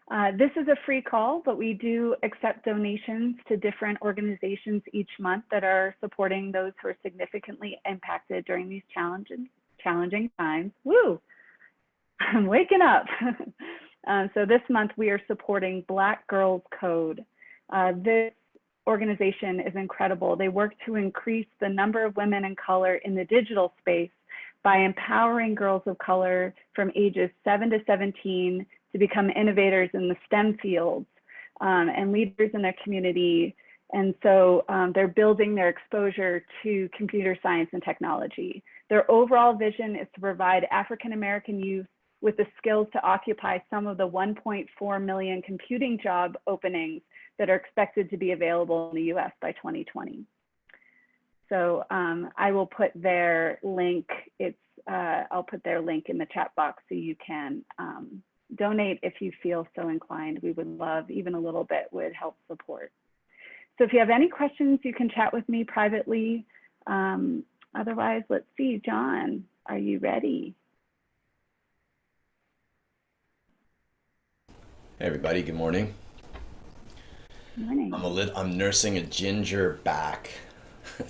This is a free call, but we do accept donations to different organizations each month that are supporting those who are significantly impacted during these challenging times. Woo! I'm waking up. So this month we are supporting Black Girls Code. This organization is incredible. They work to increase the number of women in color in the digital space by empowering girls of color from ages 7 to 17 to become innovators in the STEM fields and leaders in their community. And so they're building their exposure to computer science and technology. Their overall vision is to provide African-American youth with the skills to occupy some of the 1.4 million computing job openings that are expected to be available in the US by 2020. So I will put their link, I'll put their link in the chat box so you can donate if you feel so inclined. We would love, even a little bit would help support. So if you have any questions, you can chat with me privately. Otherwise, let's see, John, are you ready? Hey everybody, good morning. Good morning. I'm nursing a ginger back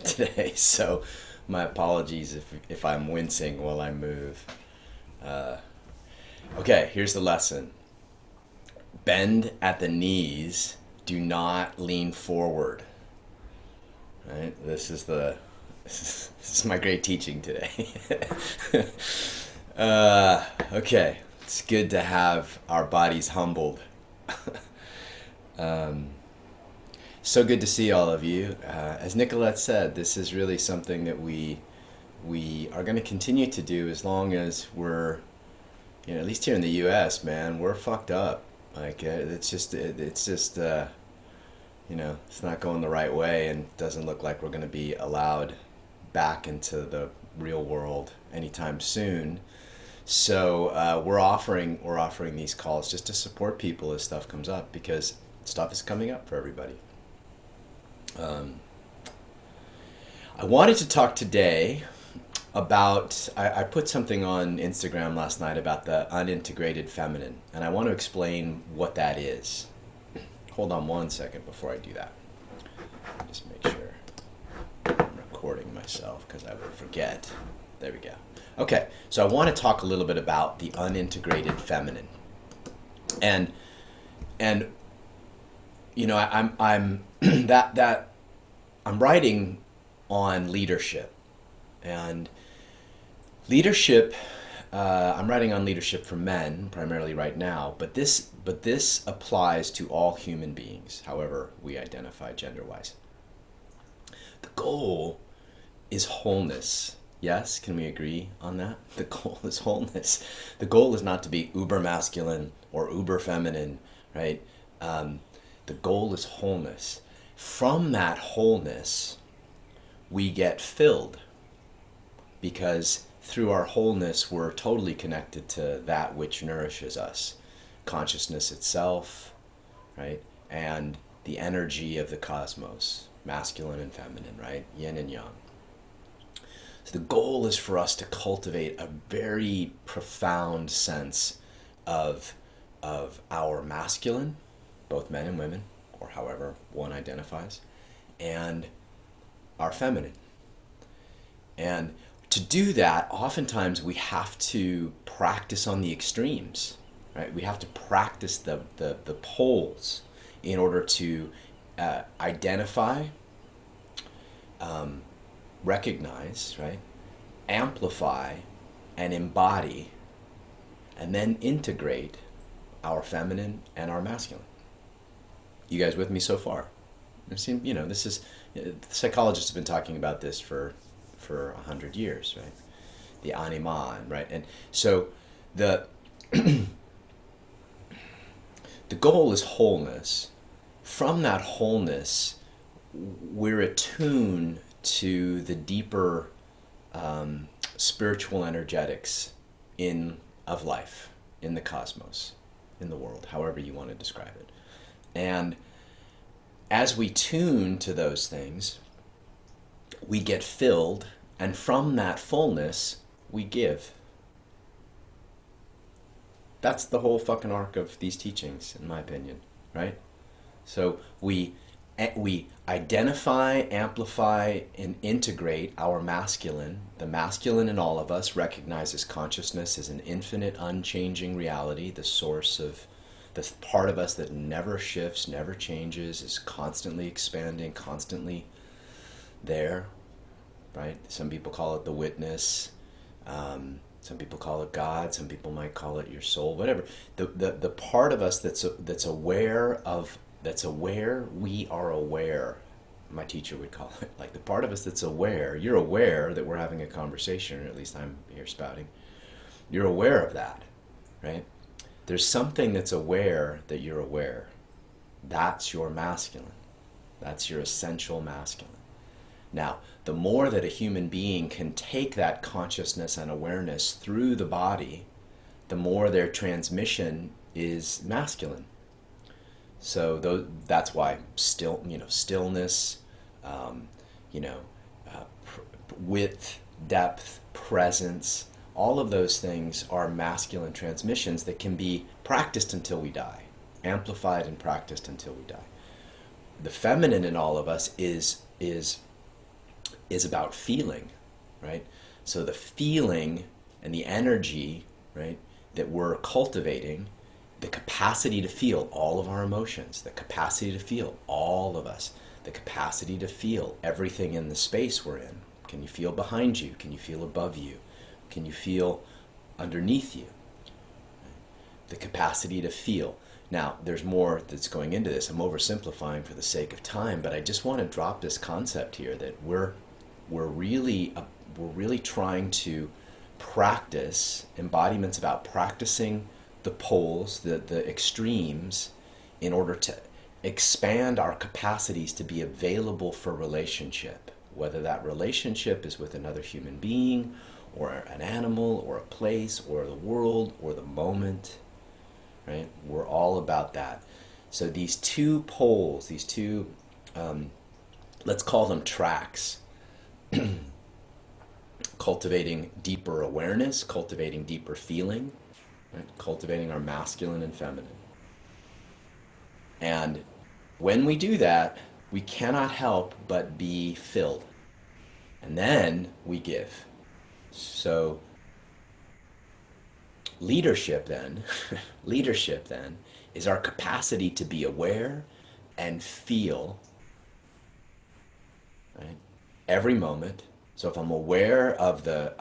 today, so my apologies if I'm wincing while I move. Okay, here's the lesson. Bend at the knees, do not lean forward. Right? This is my great teaching today. Okay. It's good to have our bodies humbled. So good to see all of you. As Nicolette said, this is really something that we are going to continue to do as long as we're, at least here in the U.S., man, we're fucked up. Like it's just it's not going the right way, and it doesn't look like we're going to be allowed back into the real world anytime soon. So we're offering these calls just to support people as stuff comes up, because stuff is coming up for everybody. I wanted to talk today about, I put something on Instagram last night about the unintegrated feminine, and I want to explain what that is. Hold on one second before I do that. Just make sure I'm recording myself because I will forget. There we go. Okay, so I want to talk a little bit about the unintegrated feminine, and I'm I'm writing on leadership, and leadership. I'm writing on leadership for men primarily right now, but this applies to all human beings, however we identify gender-wise. The goal is wholeness. Yes, can we agree on that? The goal is wholeness. The goal is not to be uber masculine or uber feminine, right? The goal is wholeness. From that wholeness, we get filled, because through our wholeness, we're totally connected to that which nourishes us. Consciousness itself, right? And the energy of the cosmos, masculine and feminine, right? Yin and yang. So the goal is for us to cultivate a very profound sense of our masculine, both men and women, or however one identifies, and our feminine. And to do that, oftentimes we have to practice on the extremes, right? We have to practice the poles in order to identify, recognize, right? Amplify and embody, and then integrate our feminine and our masculine. You guys with me so far? This is, psychologists have been talking about this for 100 years, right? The animate, right? And so the goal is wholeness. From that wholeness, we're attuned to the deeper spiritual energetics of life, in the cosmos, in the world, however you want to describe it. And as we tune to those things, we get filled, and from that fullness, we give. That's the whole fucking arc of these teachings, in my opinion, right? So we identify, amplify, and integrate our masculine. The masculine in all of us recognizes consciousness as an infinite, unchanging reality, the source of the part of us that never shifts, never changes, is constantly expanding, constantly there, right? Some people call it the witness. Some people call it God. Some people might call it your soul. Whatever. The part of us that's aware of we are aware. My teacher would call it like the part of us that's aware. You're aware that we're having a conversation, or at least I'm here spouting. You're aware of that, right? There's something that's aware that you're aware. That's your masculine. That's your essential masculine. Now, the more that a human being can take that consciousness and awareness through the body, the more their transmission is masculine. So that's why stillness, width, depth, presence, all of those things are masculine transmissions that can be practiced until we die, amplified and practiced until we die. The feminine in all of us is about feeling, right? So the feeling and the energy, right, that we're cultivating, the capacity to feel all of our emotions, the capacity to feel all of us, the capacity to feel everything in the space we're in. Can you feel behind you? Can you feel above you? Can you feel underneath you? The capacity to feel. Now, there's more that's going into this. I'm oversimplifying for the sake of time, but I just want to drop this concept here that we're really trying to practice. Embodiment's about practicing the poles, the extremes, in order to expand our capacities to be available for relationship, whether that relationship is with another human being or an animal or a place or the world or the moment, right? We're all about that. So these two poles, these two, let's call them tracks, cultivating deeper awareness, cultivating deeper feeling, right? Cultivating our masculine and feminine. And when we do that, we cannot help but be filled. And then we give. So leadership then is our capacity to be aware and feel, right? Every moment. So if I'm aware of the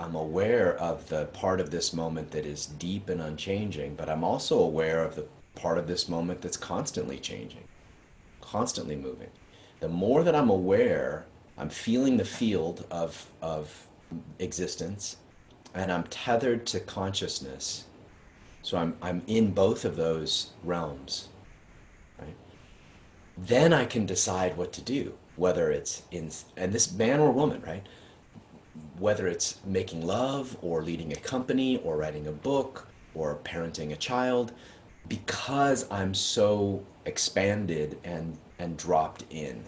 part of this moment that is deep and unchanging, but I'm also aware of the part of this moment that's constantly changing, constantly moving. The more that I'm aware, I'm feeling the field of existence, and I'm tethered to consciousness. So I'm in both of those realms, right? Then I can decide what to do, whether it's and this man or woman, right? Whether it's making love or leading a company or writing a book or parenting a child, because I'm so expanded and dropped in.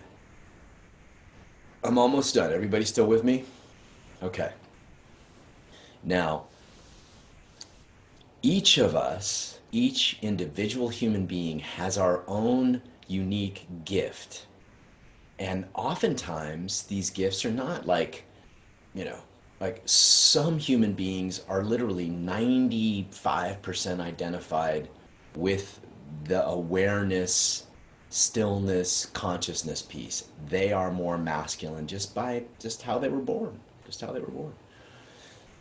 I'm almost done. Everybody still with me? Okay. Now, each of us, each individual human being has our own unique gift. And oftentimes these gifts are not like some human beings are literally 95% identified with the awareness, stillness, consciousness piece. They are more masculine just how they were born,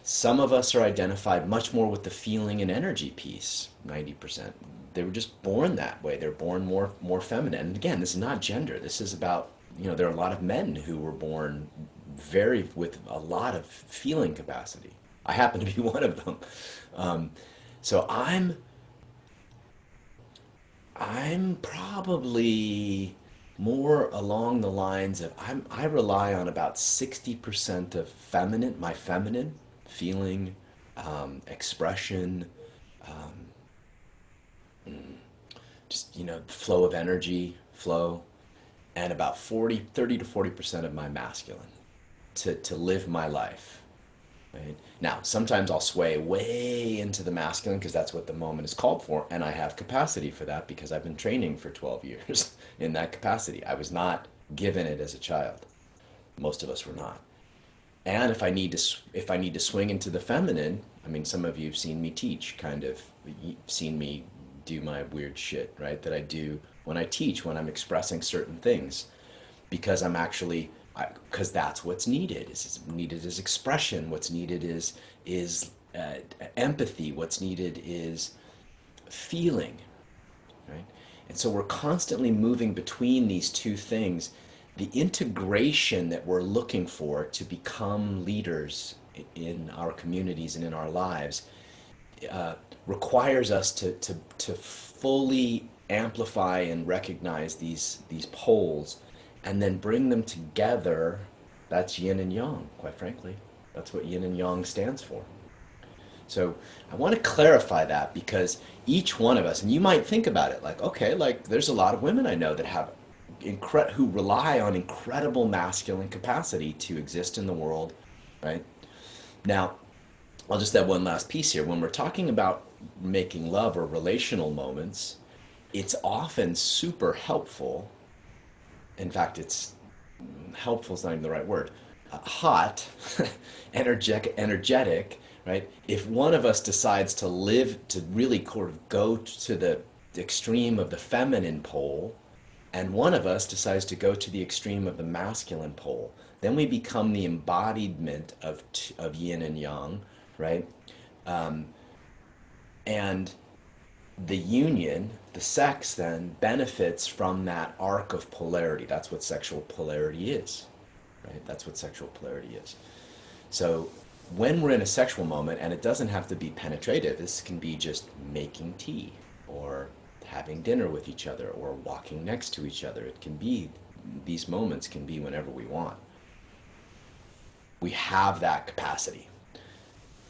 Some of us are identified much more with the feeling and energy piece, 90%. They were just born that way. They're born more feminine. And again, this is not gender. This is about, there are a lot of men who were born with a lot of feeling capacity. I happen to be one of them. So I'm probably more along the lines of I rely on about 60% of my feminine feeling, expression, flow of energy, and about 30 to 40% of my masculine to live my life. Right? Now, sometimes I'll sway way into the masculine because that's what the moment is called for, and I have capacity for that because I've been training for 12 years in that capacity. I was not given it as a child. Most of us were not. And if I need to swing into the feminine, I mean, some of you have seen me teach, kind of seen me do my weird shit, right? That I do when I teach, when I'm expressing certain things, because I'm actually, because that's what's needed. Is needed is expression. What's needed is empathy. What's needed is feeling, right? And so we're constantly moving between these two things. The integration that we're looking for to become leaders in our communities and in our lives uh, requires us to fully amplify and recognize these poles and then bring them together. That's yin and yang, quite frankly. That's what yin and yang stands for. So I want to clarify that because each one of us, and you might think about it like, okay, like there's a lot of women I know that have who rely on incredible masculine capacity to exist in the world, right? Now, I'll just add one last piece here. When we're talking about making love or relational moments, it's often super helpful. In fact, it's helpful is not even the right word. Hot, energetic, right? If one of us decides to live, to really sort of go to the extreme of the feminine pole, and one of us decides to go to the extreme of the masculine pole, then we become the embodiment of yin and yang, right? Um, and the union, the sex then benefits from that arc of polarity. That's what sexual polarity is, right? That's what sexual polarity is. So when we're in a sexual moment, and it doesn't have to be penetrative, this can be just making tea or having dinner with each other or walking next to each other. It can be, these moments can be whenever we want. We have that capacity.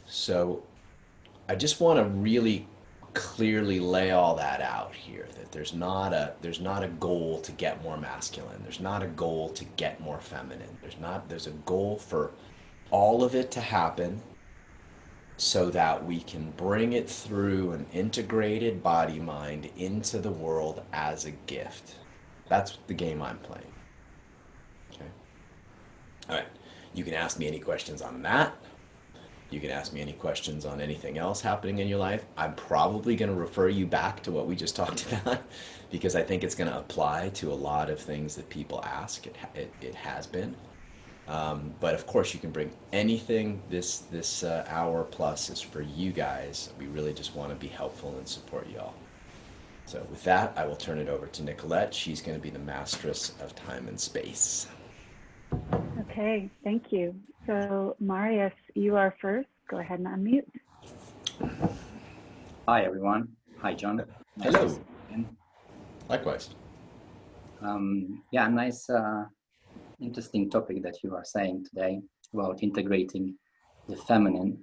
So I just want to really clearly lay all that out here, that there's not a goal to get more masculine. There's not a goal to get more feminine. There's a goal for all of it to happen so that we can bring it through an integrated body mind into the world as a gift. That's the game I'm playing. Okay. All right. You can ask me any questions on that. You can ask me any questions on anything else happening in your life. I'm probably going to refer you back to what we just talked about because I think it's going to apply to a lot of things that people ask. It has been. But of course, you can bring anything. This hour plus is for you guys. We really just want to be helpful and support y'all. So with that, I will turn it over to Nicolette. She's going to be the mastress of time and space. Okay, thank you. So Marius, you are first. Go ahead and unmute. Hi, everyone. Hi, John. Nice to see Hello. you again. Likewise. Yeah, nice, interesting topic that you are saying today about integrating the feminine.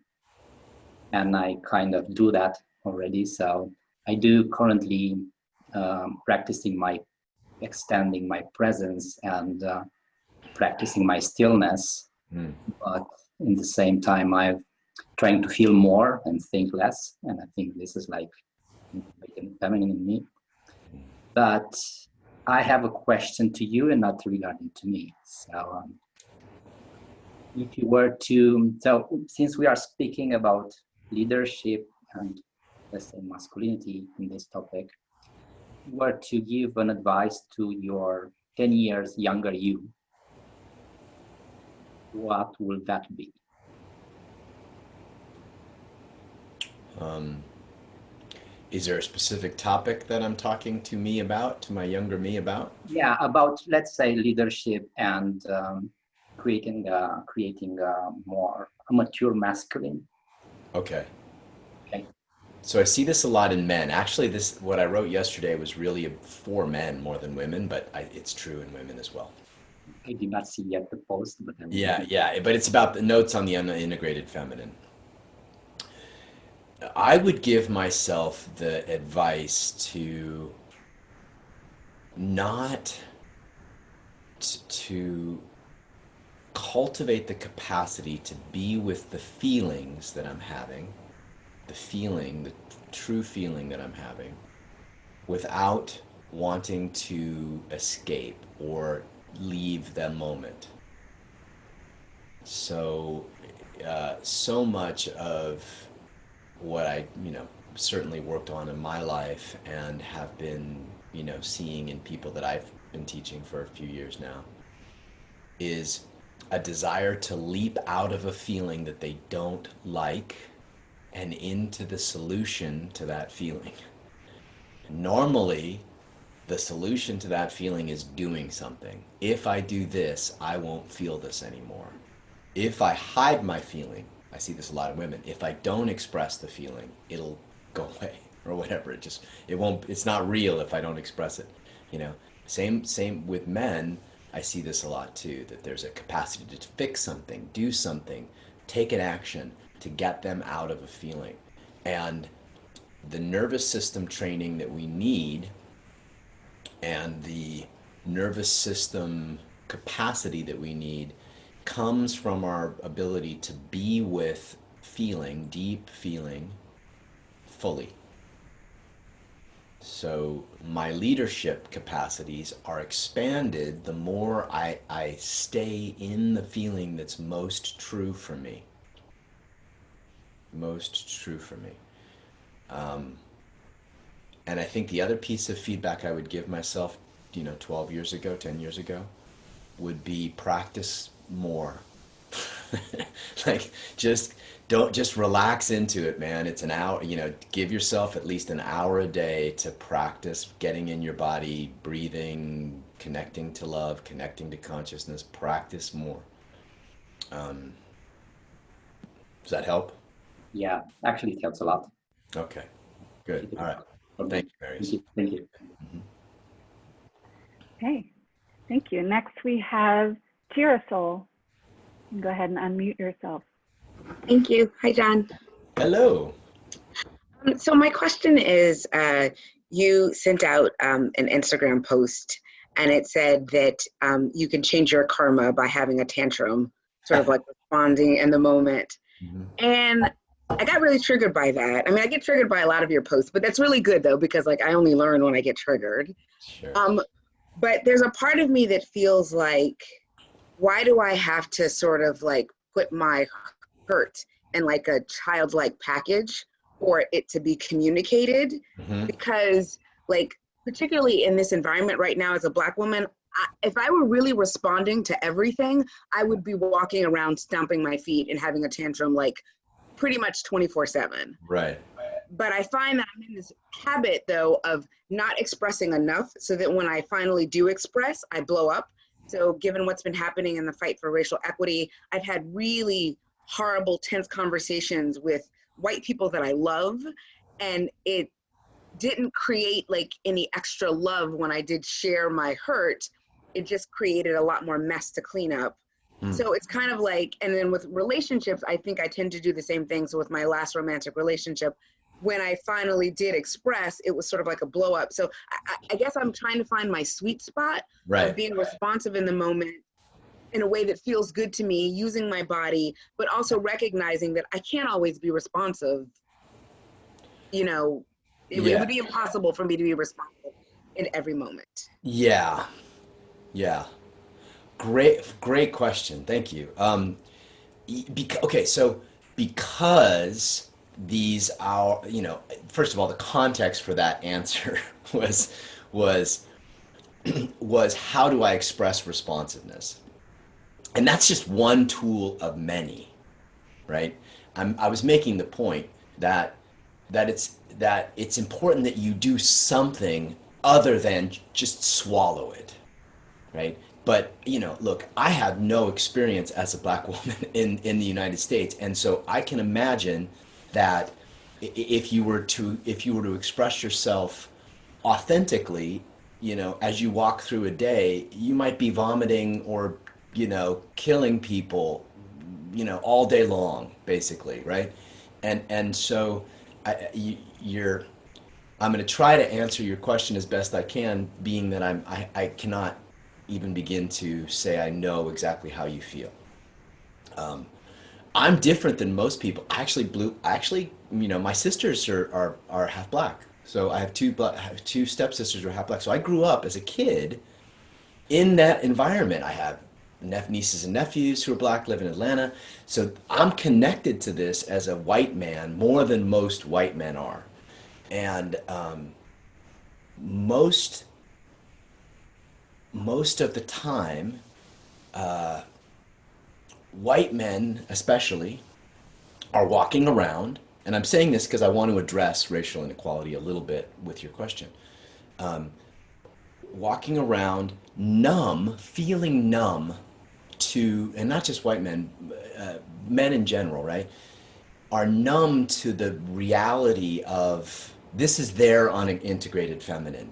And I kind of do that already. So I do currently practicing my extending my presence and practicing my stillness. But in the same time, I'm trying to feel more and think less. And I think this is like feminine in me. But I have a question to you and not regarding to me. So if you were to, so since we are speaking about leadership and let's say masculinity in this topic, if you were to give an advice to your 10 years younger you, what will that be? Is there a specific topic that I'm talking to me about, to my younger me about? Yeah, about, let's say, leadership and creating more mature masculine. Okay. Okay. So I see this a lot in men. Actually, this what I wrote yesterday was really for men more than women, but it's true in women as well. I did not see yet the post, but I'm Yeah, but it's about the notes on the unintegrated feminine. I would give myself the advice to not to cultivate the capacity to be with the feelings that I'm having, the true feeling that I'm having, without wanting to escape or leave the moment. So, so much of what I, certainly worked on in my life and have been, seeing in people that I've been teaching for a few years now is a desire to leap out of a feeling that they don't like and into the solution to that feeling. Normally, the solution to that feeling is doing something. If I do this, I won't feel this anymore. If I hide my feeling, I see this a lot in women, if I don't express the feeling, it'll go away or whatever. It's not real if I don't express it. Same with men. I see this a lot too, that there's a capacity to fix something, do something, take an action to get them out of a feeling. And the nervous system training that we need and the nervous system capacity that we need comes from our ability to be with feeling, deep feeling, fully. So my leadership capacities are expanded the more I stay in the feeling that's most true for me. Most true for me. And I think the other piece of feedback I would give myself, 12 years ago, 10 years ago, would be practice more. Like, just relax into it, man. It's an hour, give yourself at least an hour a day to practice getting in your body, breathing, connecting to love, connecting to consciousness. Practice more. Does that help? Yeah, actually it helps a lot. Okay, good. All right. Thank you, Marius. Thank you. Mm-hmm. Okay, thank you. Next we have Girasol. Go ahead and unmute yourself. Thank you. Hi, John. Hello. So my question is, you sent out an Instagram post and it said that you can change your karma by having a tantrum, sort of like responding in the moment. Mm-hmm. And I got really triggered by that. I mean, I get triggered by a lot of your posts, but that's really good though, because I only learn when I get triggered. Sure. But there's a part of me that feels like, why do I have to sort of put my hurt in a childlike package for it to be communicated? Mm-hmm. Because particularly in this environment right now as a Black woman, if I were really responding to everything, I would be walking around stomping my feet and having a tantrum pretty much 24/7. Right. But I find that I'm in this habit though of not expressing enough so that when I finally do express, I blow up. So given what's been happening in the fight for racial equity, I've had really horrible, tense conversations with white people that I love. And it didn't create any extra love when I did share my hurt. It just created a lot more mess to clean up. So it's kind of and then with relationships, I think I tend to do the same thing. So with my last romantic relationship, when I finally did express, it was sort of like a blow up. So I guess I'm trying to find my sweet spot of being responsive in the moment in a way that feels good to me, using my body, but also recognizing that I can't always be responsive. It would be impossible for me to be responsive in every moment. Yeah. Great question. Thank you. So because these are, first of all, the context for that answer was how do I express responsiveness? And that's just one tool of many, right? I was making the point that it's important that you do something other than just swallow it, right? But look, I have no experience as a Black woman in the United States, and so I can imagine that if you were to express yourself authentically, as you walk through a day, you might be vomiting or killing people, all day long, basically, right? And so I'm going to try to answer your question as best I can, being that I cannot even begin to say I know exactly how you feel. I'm different than most people. My sisters are half black. So I have two stepsisters who are half black. So I grew up as a kid in that environment. I have nieces and nephews who are black, live in Atlanta. So I'm connected to this as a white man more than most white men are. And most most of the time, white men especially are walking around, and I'm saying this because I want to address racial inequality a little bit with your question. Walking around numb, feeling numb to, and not just white men, men in general, right, are numb to the reality of this is their unintegrated feminine.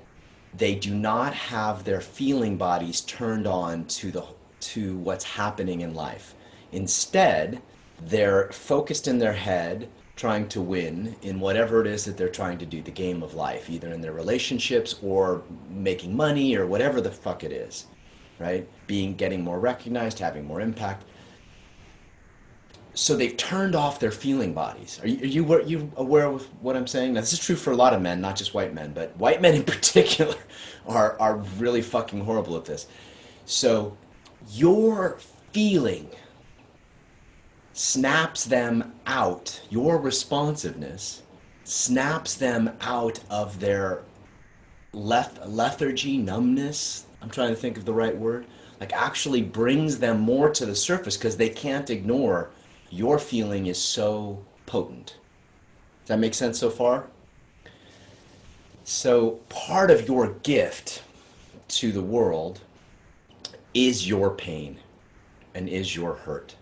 They do not have their feeling bodies turned on to what's happening in life. Instead, they're focused in their head trying to win in whatever it is that they're trying to do, the game of life, either in their relationships or making money or whatever the fuck it is, right? Getting more recognized, having more impact. So they've turned off their feeling bodies. Are you aware of what I'm saying? Now, this is true for a lot of men, not just white men, but white men in particular are really fucking horrible at this. So your feeling snaps them out, your responsiveness snaps them out of their lethargy, numbness. I'm trying to think of the right word. Like actually brings them more to the surface because they can't ignore your feeling is so potent. Does that make sense so far? So part of your gift to the world is your pain and is your hurt.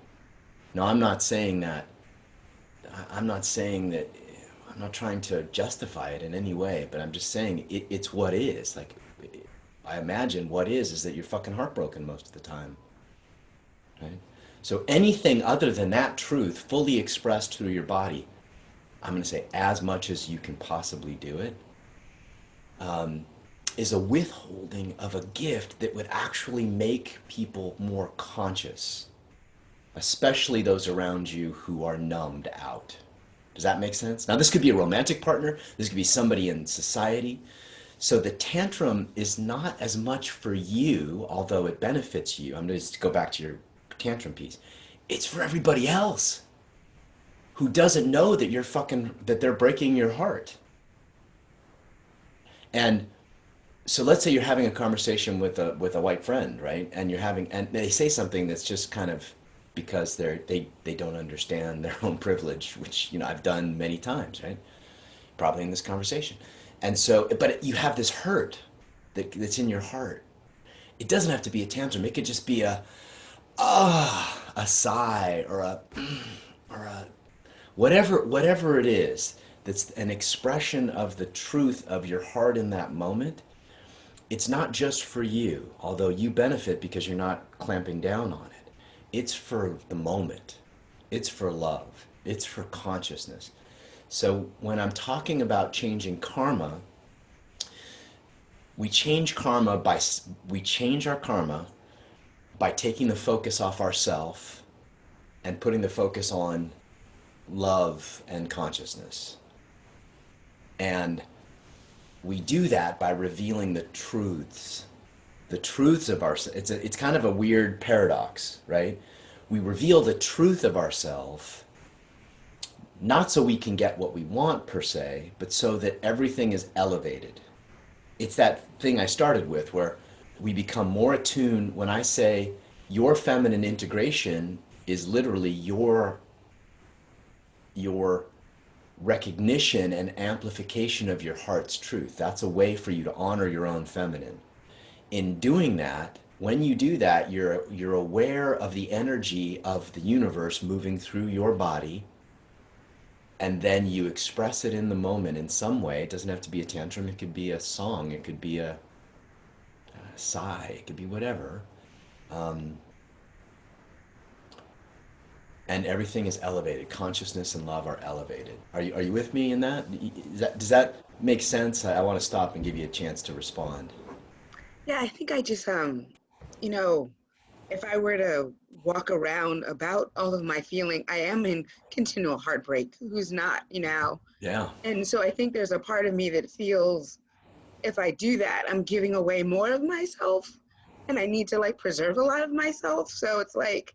Now, I'm not saying that, I'm not trying to justify it in any way, but I'm just saying it's what is. Like, I imagine what is that you're fucking heartbroken most of the time, right? So anything other than that truth fully expressed through your body, I'm going to say as much as you can possibly do it, is a withholding of a gift that would actually make people more conscious, especially those around you who are numbed out. Does that make sense? Now, this could be a romantic partner. This could be somebody in society. So the tantrum is not as much for you, although it benefits you. I'm going to go back to your tantrum piece. It's for everybody else who doesn't know that that they're breaking your heart. And so let's say you're having a conversation with a white friend, right? And they say something that's just kind of because they don't understand their own privilege, which I've done many times, right? Probably in this conversation. And so, but you have this hurt that's in your heart. It doesn't have to be a tantrum. It could just be a sigh or a whatever it is that's an expression of the truth of your heart in that moment. It's not just for you, although you benefit because you're not clamping down on it. It's for the moment. It's for love. It's for consciousness. So when I'm talking about changing karma, we change our karma by taking the focus off ourself and putting the focus on love and consciousness. And we do that by revealing the truths of ourselves. It's kind of a weird paradox, right? We reveal the truth of ourselves, not so we can get what we want per se, but so that everything is elevated. It's that thing I started with where we become more attuned. When I say your feminine integration is literally your recognition and amplification of your heart's truth. That's a way for you to honor your own feminine. In doing that, when you do that, you're aware of the energy of the universe moving through your body, and then you express it in the moment in some way. It doesn't have to be a tantrum. It could be a song. It could be a sigh. It could be whatever. And everything is elevated. Consciousness and love are elevated. Are you with me in that? Does that make sense? I want to stop and give you a chance to respond. Yeah, I think I just, if I were to walk around about all of my feeling, I am in continual heartbreak. Who's not, you know? Yeah. And so I think there's a part of me that feels if I do that, I'm giving away more of myself, and I need to like preserve a lot of myself. So it's like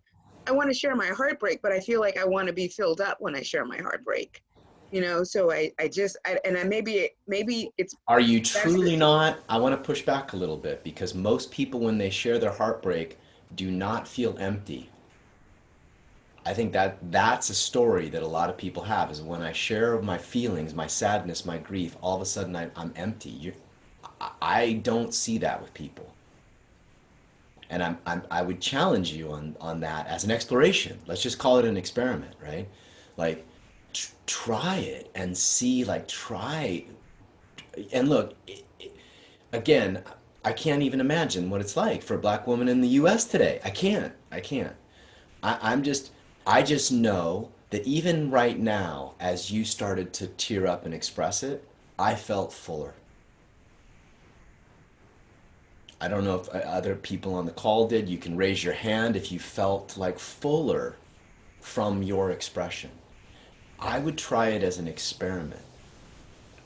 I want to share my heartbreak, but I feel like I want to be filled up when I share my heartbreak. You know, so maybe it's Are you best to truly not? I want to push back a little bit because most people, when they share their heartbreak, do not feel empty. I think that that's a story that a lot of people have is when I share my feelings, my sadness, my grief, all of a sudden I'm empty. I don't see that with people. And I would challenge you on that as an exploration. Let's just call it an experiment, right? Like, try it and see, like, try. And look, again, I can't even imagine what it's like for a black woman in the US today. I can't. I can't. I'm just, I just know that even right now, as you started to tear up and express it, I felt fuller. I don't know if other people on the call did. You can raise your hand if you felt like fuller from your expression. I would try it as an experiment.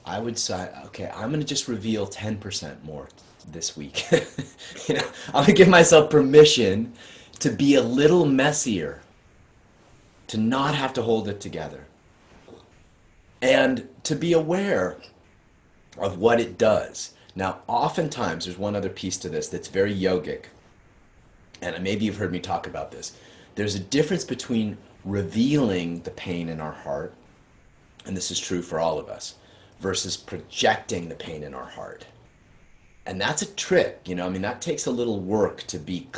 I would say, okay, I'm going to just reveal 10% more this week. You know, I'm going to give myself permission to be a little messier, to not have to hold it together, and to be aware of what it does. Now, oftentimes, there's one other piece to this that's very yogic, and maybe you've heard me talk about this. There's a difference between revealing the pain in our heart, and this is true for all of us, versus projecting the pain in our heart. And that's a trick, you know, I mean, that takes a little work to be,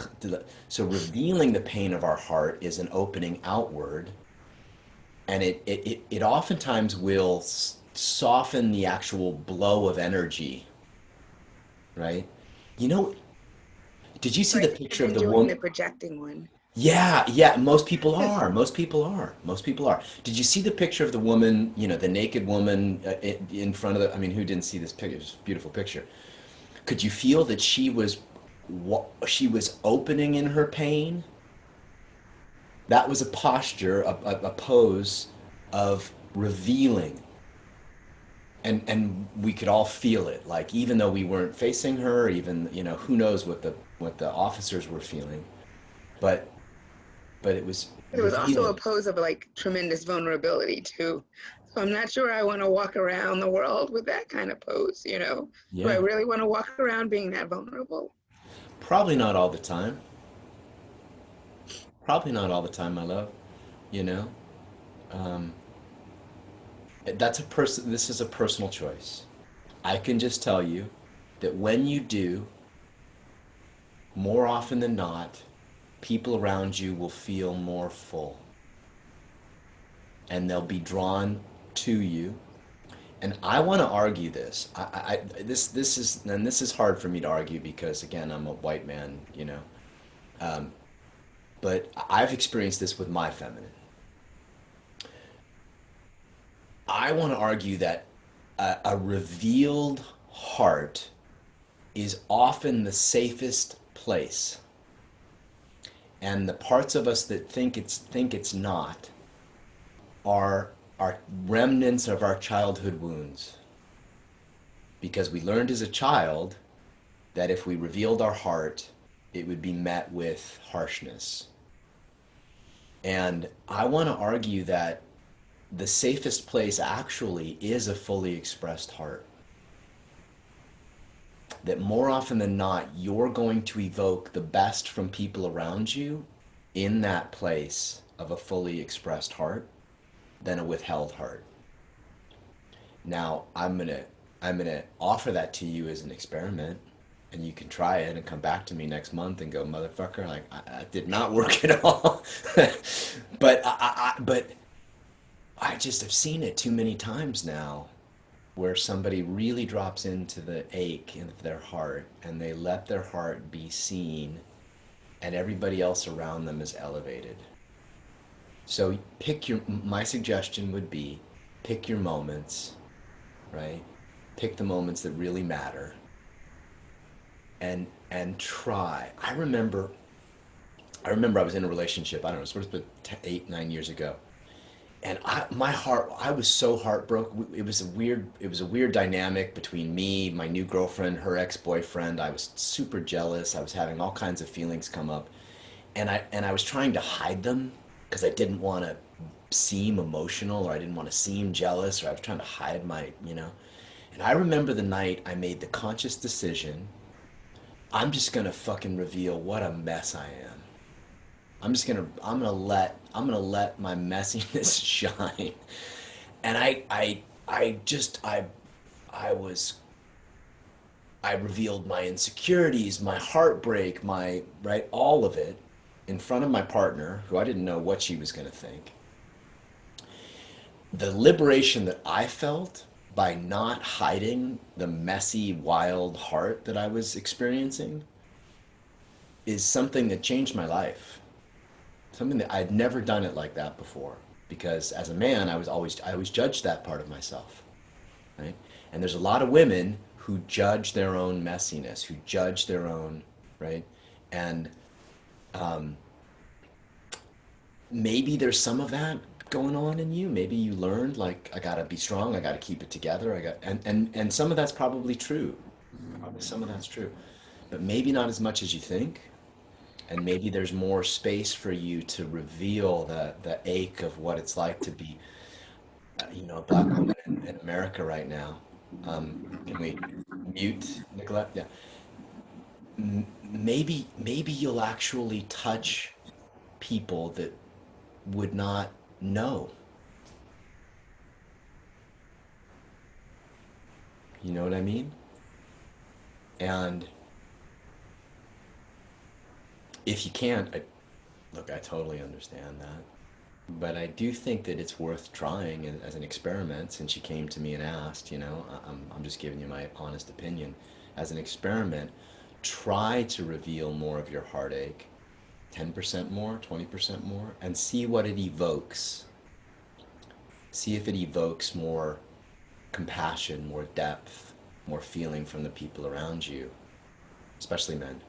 so revealing the pain of our heart is an opening outward, and it oftentimes will soften the actual blow of energy, right? You know, did you see the right. picture I've of been the doing the woman? projecting one. Yeah, yeah, most people are. Most people are. Most people are. Did you see the picture of the woman, you know, the naked woman in front of the, I mean, who didn't see this picture? It's a beautiful picture. Could you feel that she was opening in her pain? That was a posture, a pose of revealing. And we could all feel it. Like even though we weren't facing her, even, you know, who knows what the officers were feeling. But it was There was also a revealing. pose of like tremendous vulnerability too. So I'm not sure I want to walk around the world with that kind of pose, you know? Do I Yeah. really want to walk around being that vulnerable? Probably not all the time. Probably not all the time, my love. You know, um, this is a personal choice. I can just tell you that when you do, more often than not, people around you will feel more full and they'll be drawn to you. And I want to argue this. This is hard for me to argue because again, I'm a white man, you know. Um, but I've experienced this with my feminine. I want to argue that a revealed heart is often the safest place, and the parts of us that think it's not are remnants of our childhood wounds, because we learned as a child that if we revealed our heart, it would be met with harshness. And I want to argue that the safest place actually is a fully expressed heart. That more often than not, you're going to evoke the best from people around you in that place of a fully expressed heart than a withheld heart. Now, I'm gonna offer that to you as an experiment, and you can try it and come back to me next month and go, motherfucker, like I did not work at all. But I just have seen it too many times now where somebody really drops into the ache in their heart and they let their heart be seen and everybody else around them is elevated. So my suggestion would be pick your moments, right? Pick the moments that really matter and try. I remember I remember I was in a relationship, I don't know, sort of 8, 9 years ago. And I was so heartbroken. It was a weird dynamic between me, my new girlfriend, her ex-boyfriend. I was super jealous. I was having all kinds of feelings come up. And I was trying to hide them because I didn't want to seem emotional, or I didn't want to seem jealous, or I was trying to hide my. And I remember the night I made the conscious decision, I'm just gonna fucking reveal what a mess I am. I'm gonna let my messiness shine. And I was, I revealed my insecurities, my heartbreak, right, all of it in front of my partner, who I didn't know what she was gonna think. The liberation that I felt by not hiding the messy, wild heart that I was experiencing is something that changed my life. Something that I'd never done it like that before. Because as a man, I always judged that part of myself, right? And there's a lot of women who judge their own messiness, who judge their own, right? And maybe there's some of that going on in you. Maybe you learned, like, I gotta be strong, I gotta keep it together, and some of that's probably true. Probably some of that's true. But maybe not as much as you think. And maybe there's more space for you to reveal the ache of what it's like to be, a black woman in America right now. Can we mute Nicolette? Yeah. Maybe you'll actually touch people that would not know. You know what I mean? And if you can't, look, I totally understand that. But I do think that it's worth trying as an experiment, since you came to me and asked, I'm just giving you my honest opinion. As an experiment, try to reveal more of your heartache, 10% more, 20% more, and see what it evokes. See if it evokes more compassion, more depth, more feeling from the people around you, especially men.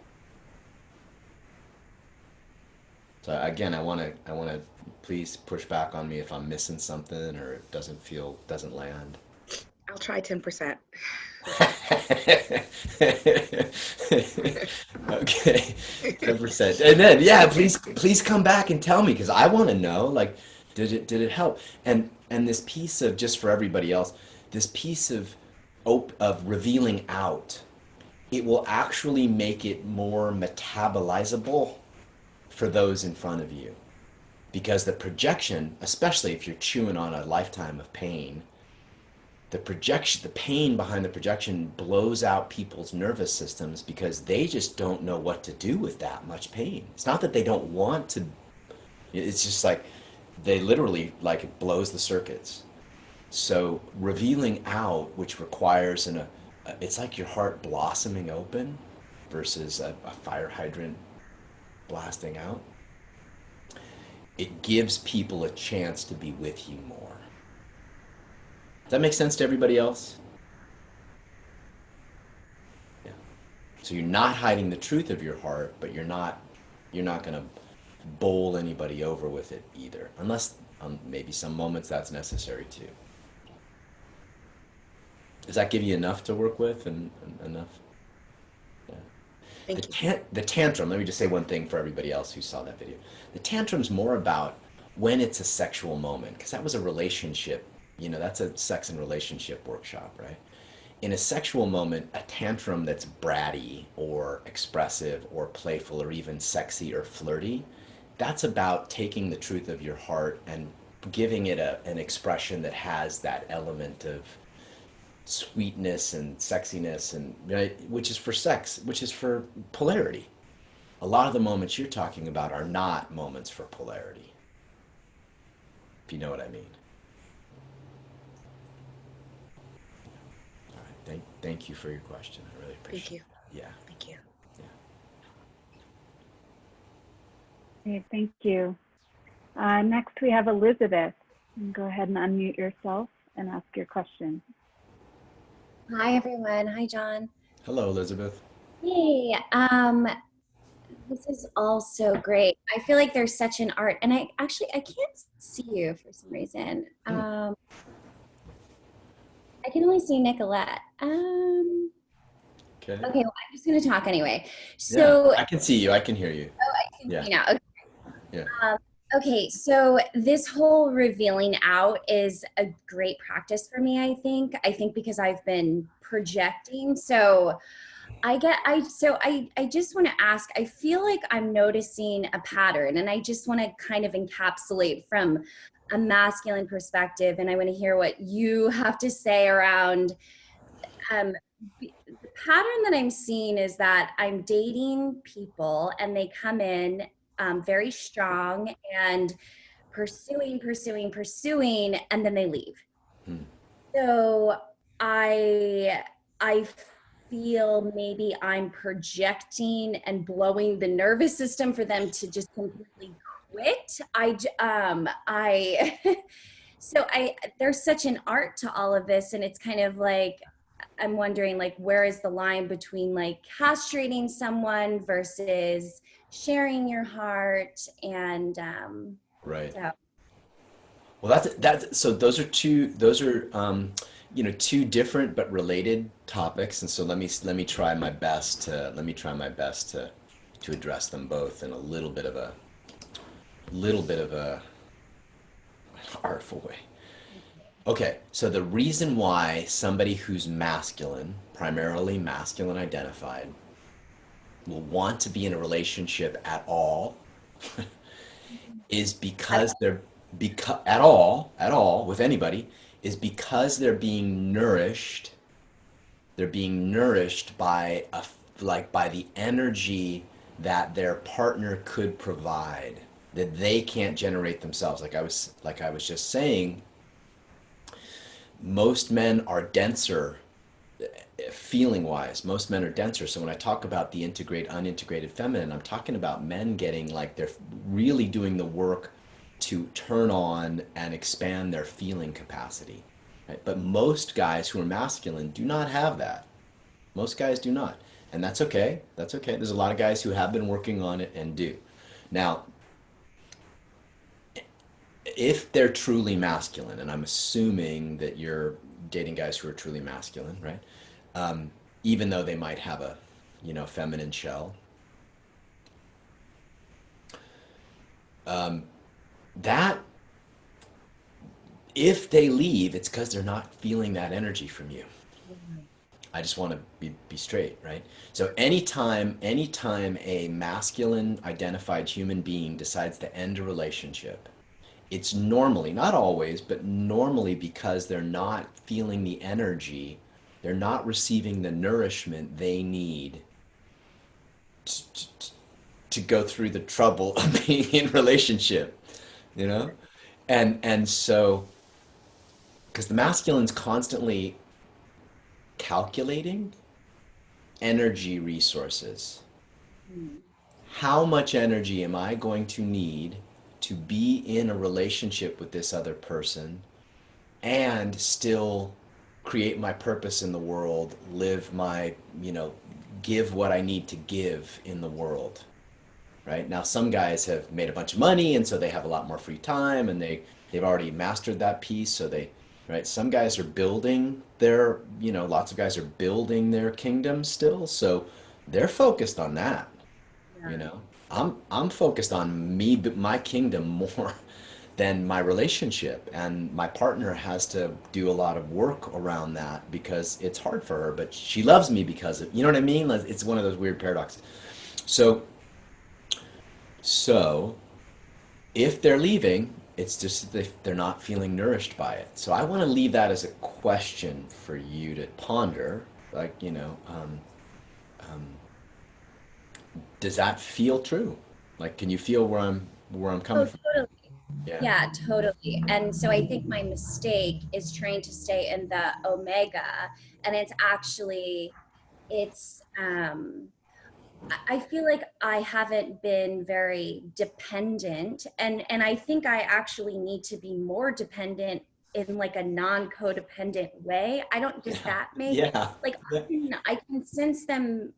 So again, I want to please push back on me if I'm missing something or it doesn't land. I'll try 10%. Okay, 10%. And then, yeah, please come back and tell me, because I want to know, like, did it help? And this piece of, just for everybody else, this piece of revealing out, it will actually make it more metabolizable for those in front of you. Because the projection, especially if you're chewing on a lifetime of pain, the pain behind the projection blows out people's nervous systems, because they just don't know what to do with that much pain. It's not that they don't want to, it's just like they literally, like, it blows the circuits. So revealing out, which requires it's like your heart blossoming open versus a fire hydrant blasting out. It gives people a chance to be with you more. Does that make sense to everybody else? Yeah. So you're not hiding the truth of your heart, but you're not going to bowl anybody over with it either, unless maybe some moments that's necessary too. Does that give you enough to work with and enough? The tantrum, let me just say one thing for everybody else who saw that video. The tantrum's more about when it's a sexual moment, because that was a relationship, that's a sex and relationship workshop, right? In a sexual moment, a tantrum that's bratty or expressive or playful or even sexy or flirty, that's about taking the truth of your heart and giving it an expression that has that element of sweetness and sexiness, and right, which is for sex, which is for polarity. A lot of the moments you're talking about are not moments for polarity, if you know what I mean. All right, thank you for your question. I really appreciate it. Yeah. Thank you. Yeah. Okay, thank you. Next, we have Elizabeth. Go ahead and unmute yourself and ask your question. Hi, everyone. Hi, John. Hello, Elizabeth. Hey, This is all so great. I feel like there's such an art, and I can't see you for some reason. I can only see Nicolette. Okay. Okay, well, I'm just going to talk anyway. Yeah, So, I can see you. I can hear you. oh, I can Yeah. see now. Okay. Yeah. Okay, so this whole revealing out is a great practice for me, I think. I think because I've been projecting. So I just want to ask, I feel like I'm noticing a pattern, and I just want to kind of encapsulate from a masculine perspective, and I want to hear what you have to say around the pattern that I'm seeing is that I'm dating people and they come in very strong and pursuing, and then they leave. Hmm. So I feel maybe I'm projecting and blowing the nervous system for them to just completely quit. So there's such an art to all of this, and it's kind of like I'm wondering, like, where is the line between like castrating someone versus sharing your heart? And Right. so. Well, that's so those are two different but related topics, and so let me try my best to address them both in a little bit of a artful way. Okay, so the reason why somebody who's masculine, primarily masculine identified, will want to be in a relationship at all is because at all with anybody is because they're being nourished. They're being nourished by by the energy that their partner could provide that they can't generate themselves. Like I was just saying, most men are denser feeling wise. Most men are denser. So when I talk about the unintegrated feminine, I'm talking about men getting like they're really doing the work to turn on and expand their feeling capacity. Right? But most guys who are masculine do not have that. Most guys do not. And that's okay. That's okay. There's a lot of guys who have been working on it and do. Now, if they're truly masculine, and I'm assuming that you're dating guys who are truly masculine, right? Even though they might have a, feminine shell. That if they leave, it's because they're not feeling that energy from you. I just want to be straight, right? So anytime a masculine identified human being decides to end a relationship, it's normally, not always, but normally because they're not feeling the energy, they're not receiving the nourishment they need to go through the trouble of being in relationship, And so, because the masculine's constantly calculating energy resources. How much energy am I going to need to be in a relationship with this other person and still create my purpose in the world, live my, give what I need to give in the world, right? Now, some guys have made a bunch of money and so they have a lot more free time and they've already mastered that piece. So right? Some guys are building their, lots of guys are building their kingdom still. So they're focused on that, I'm focused on my kingdom more than my relationship, and my partner has to do a lot of work around that because it's hard for her, but she loves me because of, you know what I mean? It's one of those weird paradoxes. So if they're leaving, it's just that they're not feeling nourished by it. So I want to leave that as a question for you to ponder, like, does that feel true? Like, can you feel where I'm coming from? Totally. Yeah. Yeah, totally. And so I think my mistake is trying to stay in the omega, and I feel like I haven't been very dependent, and I think I actually need to be more dependent in like a non-codependent way. Does that make Yeah. like I can sense them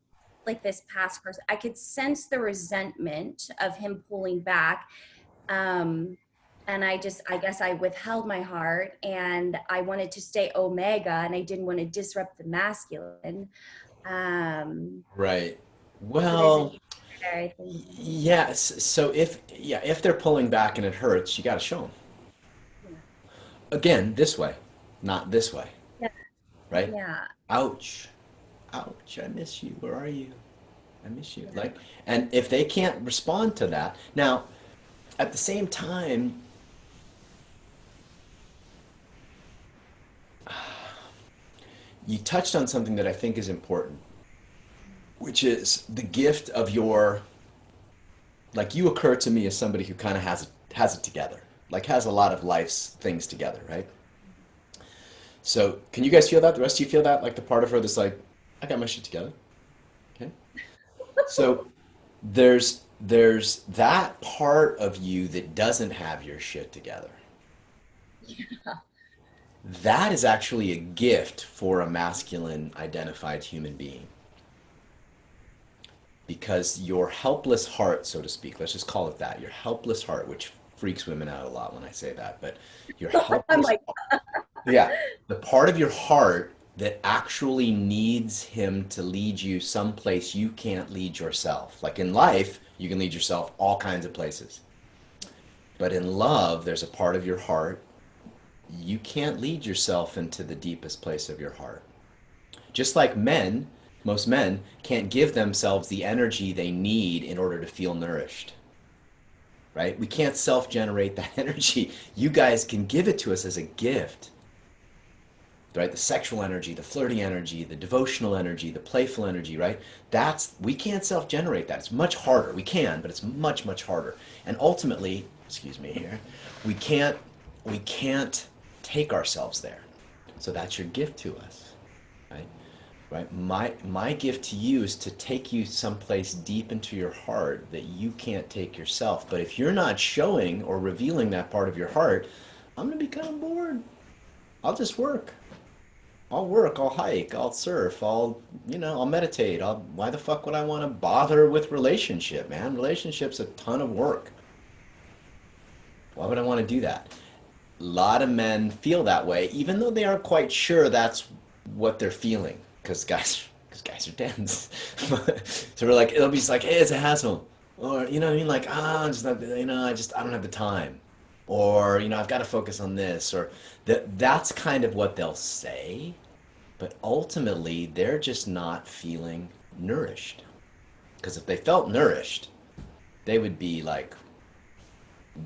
like this past person, I could sense the resentment of him pulling back. And I guess I withheld my heart, and I wanted to stay omega, and I didn't want to disrupt the masculine. Right. So there's a Well, danger there, I think. yes. So if they're pulling back and it hurts, you got to show them. Yeah. Again, this way, not this way. Yeah. Right? Yeah. Ouch. Ouch. I miss you. Where are you? I miss you. Yeah. Like, and if they can't respond to that, now, at the same time, you touched on something that I think is important, which is the gift of your, like, you occur to me as somebody who kind of has it together, like has a lot of life's things together, right? So can you guys feel that? The rest of you feel that? Like the part of her that's like, I got my shit together. Okay. So there's that part of you that doesn't have your shit together. Yeah. That is actually a gift for a masculine identified human being. Because your helpless heart, so to speak, let's just call it that, your helpless heart, which freaks women out a lot when I say that, but your I'm helpless, like, yeah, the part of your heart that actually needs him to lead you someplace you can't lead yourself. Like in life, you can lead yourself all kinds of places. But in love, there's a part of your heart you can't lead yourself into the deepest place of your heart. Just like men, most men can't give themselves the energy they need in order to feel nourished. Right? We can't self-generate that energy. You guys can give it to us as a gift. Right? The sexual energy, the flirty energy, the devotional energy, the playful energy, right? We can't self-generate that. It's much harder. We can, but it's much, much harder. And ultimately, excuse me here, we can't take ourselves there. So that's your gift to us, right? Right? My gift to you is to take you someplace deep into your heart that you can't take yourself. But if you're not showing or revealing that part of your heart, I'm gonna be kind of bored. I'll just work. I'll hike, I'll surf, I'll meditate. Why the fuck would I want to bother with relationship, man? Relationship's a ton of work. Why would I want to do that? A lot of men feel that way, even though they aren't quite sure that's what they're feeling, because guys are dense. So we're like, it'll be just like, hey, it's a hassle, or you know what I mean, like, I'm just not, I don't have the time, or I've got to focus on this, or that's kind of what they'll say, but ultimately they're just not feeling nourished. Because if they felt nourished, they would be like,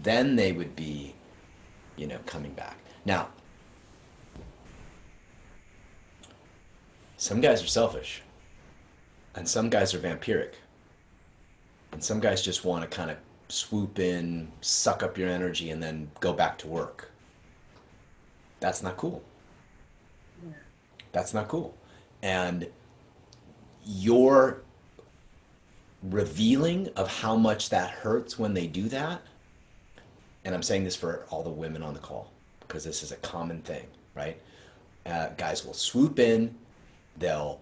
then they would be coming back. Now, some guys are selfish, and some guys are vampiric, and some guys just want to kind of swoop in, suck up your energy, and then go back to work. That's not cool. Yeah. That's not cool. And your revealing of how much that hurts when they do that, and I'm saying this for all the women on the call, because this is a common thing, right? Guys will swoop in, they'll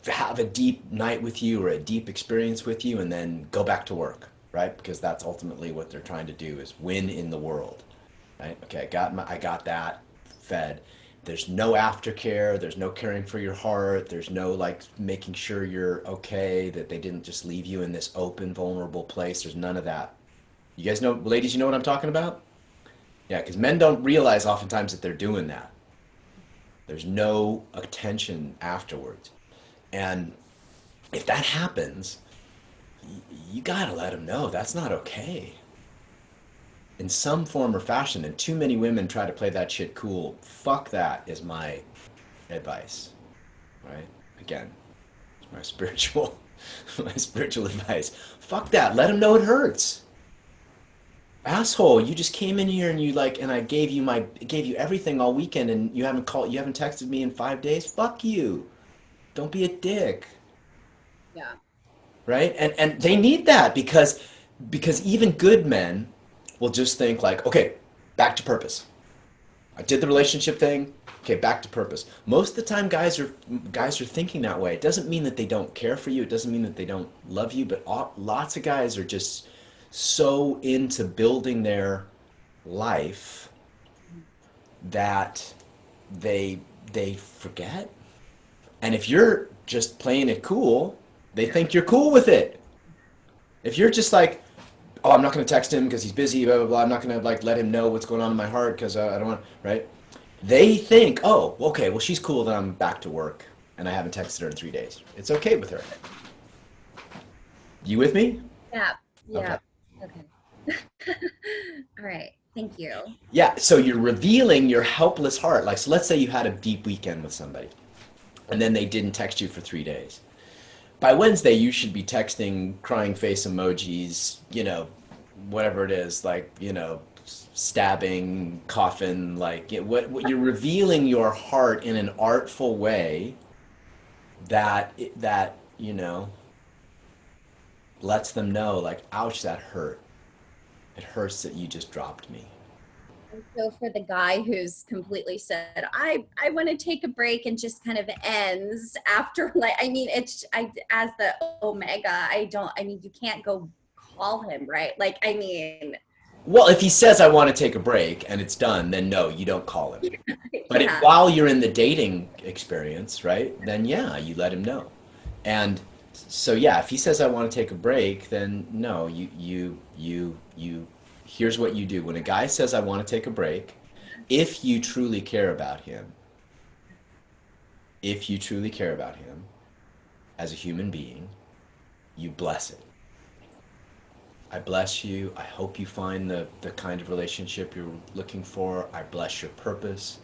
have a deep night with you or a deep experience with you, and then go back to work, right? Because that's ultimately what they're trying to do, is win in the world, right? Okay, I got that fed. There's no aftercare, there's no caring for your heart, there's no like making sure you're okay, that they didn't just leave you in this open, vulnerable place. There's none of that. You guys know, ladies, you know what I'm talking about? Yeah, because men don't realize oftentimes that they're doing that. There's no attention afterwards. And if that happens, you gotta let them know that's not okay. In some form or fashion, and too many women try to play that shit cool. Fuck that is my advice, right? Again, it's my spiritual advice. Fuck that, let them know it hurts. Asshole, you just came in here and and I gave you everything all weekend, and you haven't texted me in 5 days. Fuck you. Don't be a dick. Yeah. Right? And they need that because even good men will just think like, okay, back to purpose. I did the relationship thing. okay, back to purpose. Most of the time guys are thinking that way. It doesn't mean that they don't care for you. It doesn't mean that they don't love you, but lots of guys are just so into building their life that they forget. And if you're just playing it cool, they think you're cool with it. If you're just like, oh, I'm not going to text him because he's busy, blah, blah, blah. I'm not going to like let him know what's going on in my heart because I don't want, right? They think, oh, okay, well, she's cool that I'm back to work and I haven't texted her in 3 days. It's okay with her. You with me? Yeah. Yeah. Okay. All right. Thank you. Yeah, so you're revealing your helpless heart. Like, so let's say you had a deep weekend with somebody and then they didn't text you for 3 days. By Wednesday, you should be texting crying face emojis, you know, whatever it is, like, you know, stabbing, coffin, like what you're revealing your heart in an artful way that you know lets them know, like, ouch, that hurt. It hurts that you just dropped me. And so for the guy who's completely said, I want to take a break and just kind of ends after, like, I mean, as the omega, I mean, you can't go call him, right? Like, I mean. Well, if he says, I want to take a break and it's done, then no, you don't call him. But Yeah. while you're in the dating experience, right, then yeah, you let him know. And so yeah, if he says, I want to take a break, then no, you here's what you do. When a guy says, I want to take a break, if you truly care about him, as a human being, you bless it. I bless you. I hope you find the kind of relationship you're looking for. I bless your purpose.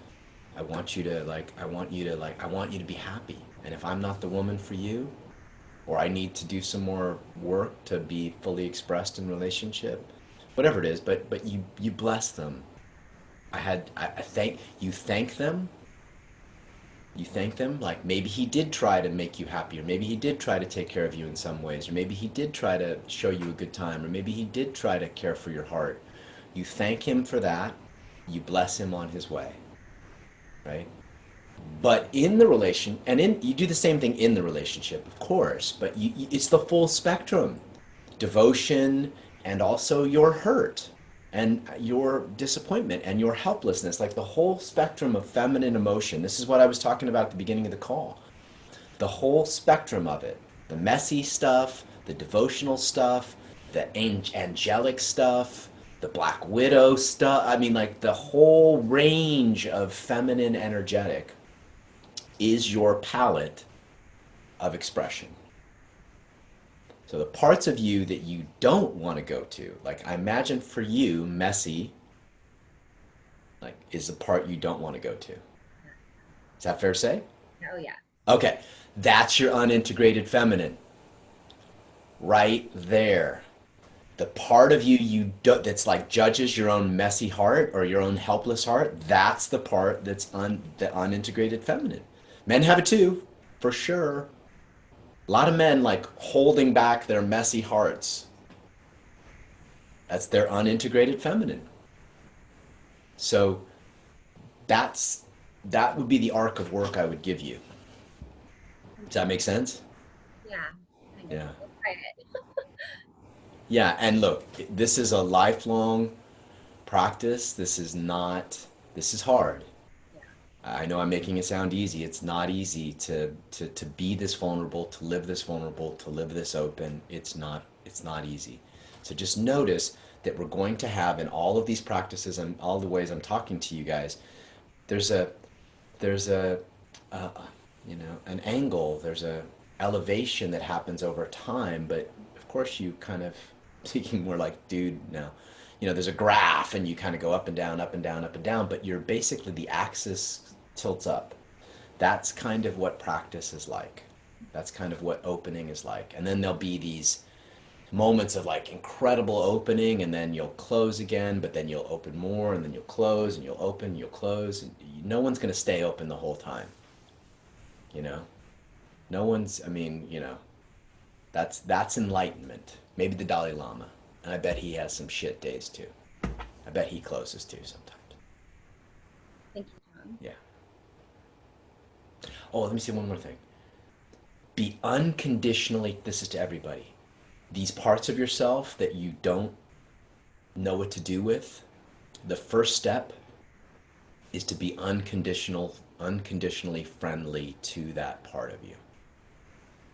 I want you to be happy. And if I'm not the woman for you, or I need to do some more work to be fully expressed in relationship, whatever it is, but you bless them. You thank them. You thank them, like maybe he did try to make you happier, maybe he did try to take care of you in some ways, or maybe he did try to show you a good time, or maybe he did try to care for your heart. You thank him for that. You bless him on his way, right? But in the relation, you do the same thing in the relationship, of course, but it's the full spectrum. Devotion and also your hurt and your disappointment and your helplessness, like the whole spectrum of feminine emotion. This is what I was talking about at the beginning of the call. The whole spectrum of it, the messy stuff, the devotional stuff, the angelic stuff, the Black Widow stuff. I mean, like the whole range of feminine energetic is your palette of expression. So the parts of you that you don't want to go to, like I imagine for you, messy, like is the part you don't want to go to. Is that fair to say? Oh yeah. Okay, that's your unintegrated feminine. Right there. The part of you that's like judges your own messy heart or your own helpless heart, that's the part that's the unintegrated feminine. Men have it too, for sure. A lot of men like holding back their messy hearts. That's their unintegrated feminine. So that would be the arc of work I would give you. Does that make sense? Yeah. Yeah. Right. Yeah, and look, this is a lifelong practice. This is hard. I know I'm making it sound easy. It's not easy to be this vulnerable, to live this vulnerable, to live this open. It's not easy. So just notice that we're going to have in all of these practices and all the ways I'm talking to you guys, there's a an angle, there's a elevation that happens over time, but of course you kind of speaking more like dude now. There's a graph and you kind of go up and down, up and down, up and down, but you're basically the axis tilts up. That's kind of what practice is like. That's kind of what opening is like. And then there'll be these moments of like incredible opening, and then you'll close again, but then you'll open more, and then you'll close, and you'll open, you'll close. And no one's going to stay open the whole time. No one's, that's enlightenment. Maybe the Dalai Lama. And I bet he has some shit days too. I bet he closes too sometimes. Thank you, John. Yeah. Oh, let me say one more thing. Be unconditionally, this is to everybody. These parts of yourself that you don't know what to do with, the first step is to be unconditionally friendly to that part of you.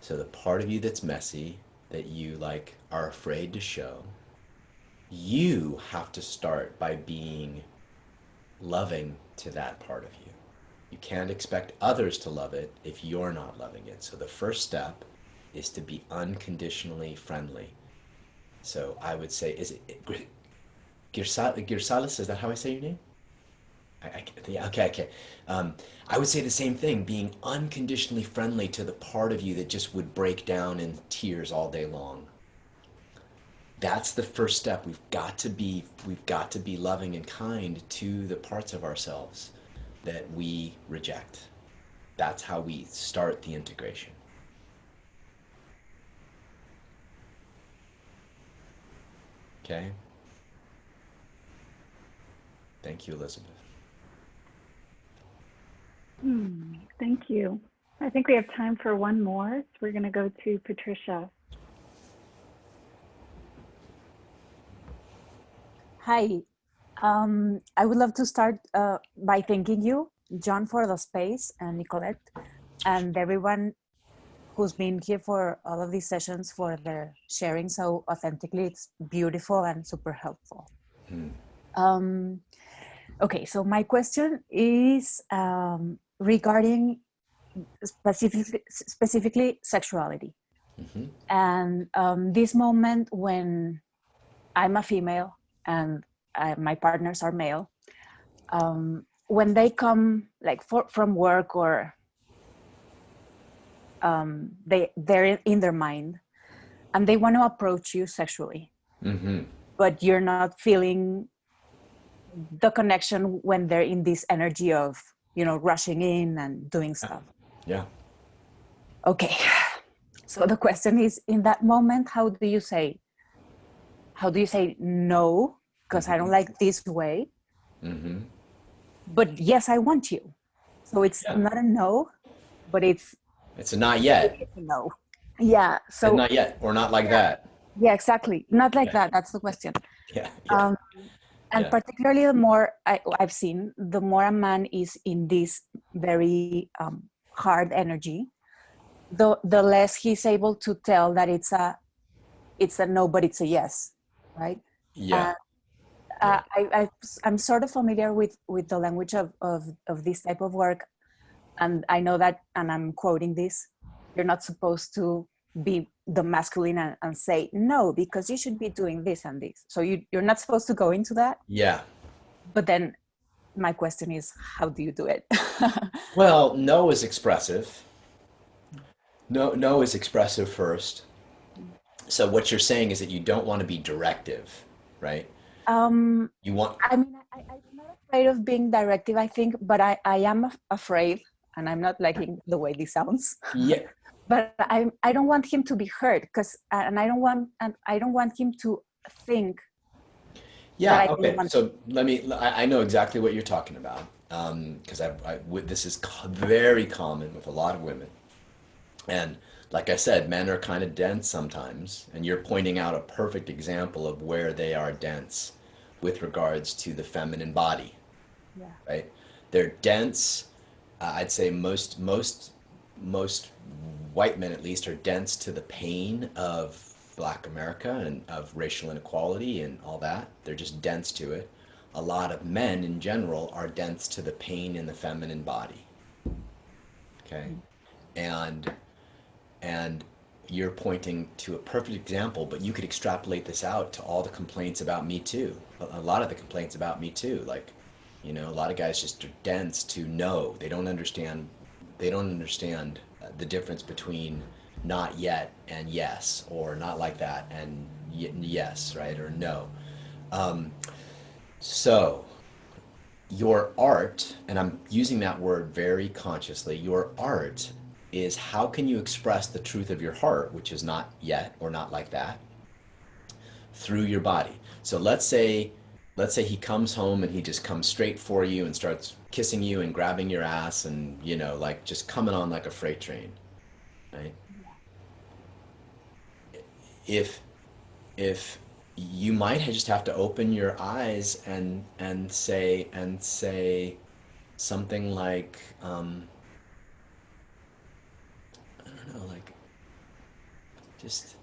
So the part of you that's messy, that you like are afraid to show, you have to start by being loving to that part of you. You can't expect others to love it if you're not loving it. So the first step is to be unconditionally friendly. So I would say, is it Girsalis? Is that how I say your name? Yeah, okay. I would say the same thing, being unconditionally friendly to the part of you that just would break down in tears all day long. That's the first step. We've got to be loving and kind to the parts of ourselves that we reject. That's how we start the integration. Okay? Thank you, Elizabeth. Thank you. I think we have time for one more. So we're going to go to Patricia. Hi. I would love to start by thanking you, John, for the space, and Nicolette, and everyone who's been here for all of these sessions for their sharing so authentically. It's beautiful and super helpful. Okay, so my question is regarding specifically sexuality. And this moment when I'm a female and my partners are male, when they come like from work or they're in their mind and they want to approach you sexually, but you're not feeling the connection when they're in this energy of, you know, rushing in and doing stuff. Yeah. Okay. So the question is, in that moment, how do you say no? Because I don't like this way. But yes, I want you. So it's not a no, but it's a not yet. It's a no. Yeah. So and not yet, or not like that. Yeah, exactly. Not like that. That's the question. And particularly the more I've seen, the more a man is in this very hard energy, the less he's able to tell that it's a no, but it's a yes, right? Yeah. I'm sort of familiar with the language of this type of work, and I know that, and I'm quoting this, you're not supposed to be the masculine and say no, because you should be doing this and this. So you're not supposed to go into that. Yeah. But then my question is, how do you do it? Well, no is expressive. No is expressive first. So what you're saying is that you don't want to be directive, right? You want. I mean, I'm not afraid of being directive, I think, but I am afraid, and I'm not liking the way this sounds. Yeah. But I don't want him to be hurt, and I don't want him to think. Yeah. Okay. So I know exactly what you're talking about, because this is very common with a lot of women, and like I said, men are kind of dense sometimes, and you're pointing out a perfect example of where they are dense with regards to the feminine body. Yeah. Right? They're dense. I'd say most white men, at least, are dense to the pain of Black America and of racial inequality and all that. They're just dense to it. A lot of men in general are dense to the pain in the feminine body. Okay? And you're pointing to a perfect example, but you could extrapolate this out to all the complaints about Me Too. A lot of the complaints about Me Too, like, you know, a lot of guys just are dense to no. They don't understand the difference between not yet and yes, or not like that and yes, right, or no. So your art, and I'm using that word very consciously, your art is how can you express the truth of your heart, which is not yet or not like that, through your body. So let's say let's say he comes home and he just comes straight for you and starts kissing you and grabbing your ass and, you know, like just coming on like a freight train, right? If you might just have to open your eyes and say something like, I don't know, like just,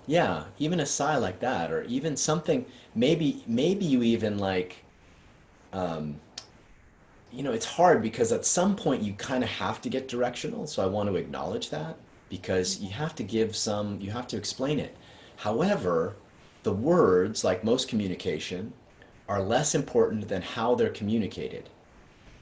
yeah, even a sigh like that, or even something, maybe you even like, you know, it's hard because at some point you kind of have to get directional. So I want to acknowledge that, because you have to give some, you have to explain it. However, the words, like most communication, are less important than how they're communicated.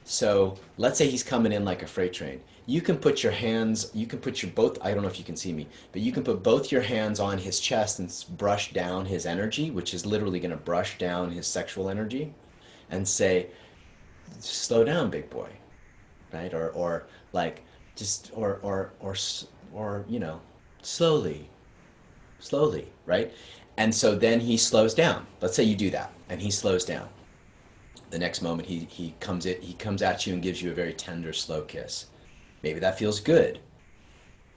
So let's say he's coming in like a freight train. You can put your hands, you can put your both, I don't know if you can see me, but you can put both your hands on his chest and brush down his energy, which is literally going to brush down his sexual energy, and say, slow down, big boy, right? Or like, just, or, you know, slowly, right? And so then he slows down. Let's say you do that and he slows down. The next moment he comes at you and gives you a very tender, slow kiss. Maybe that feels good.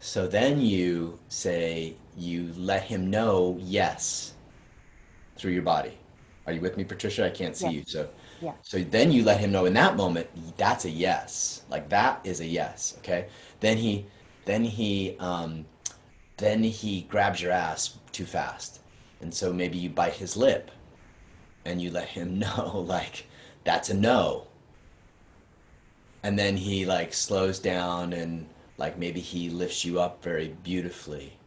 So then you say, you let him know yes through your body. Are you with me, Patricia? I can't see you. So Yeah. so then you let him know in that moment, that's a yes. Like that is a yes. Okay. Then he grabs your ass too fast. And so maybe you bite his lip and you let him know, like, that's a no. And then he like slows down and like maybe he lifts you up very beautifully.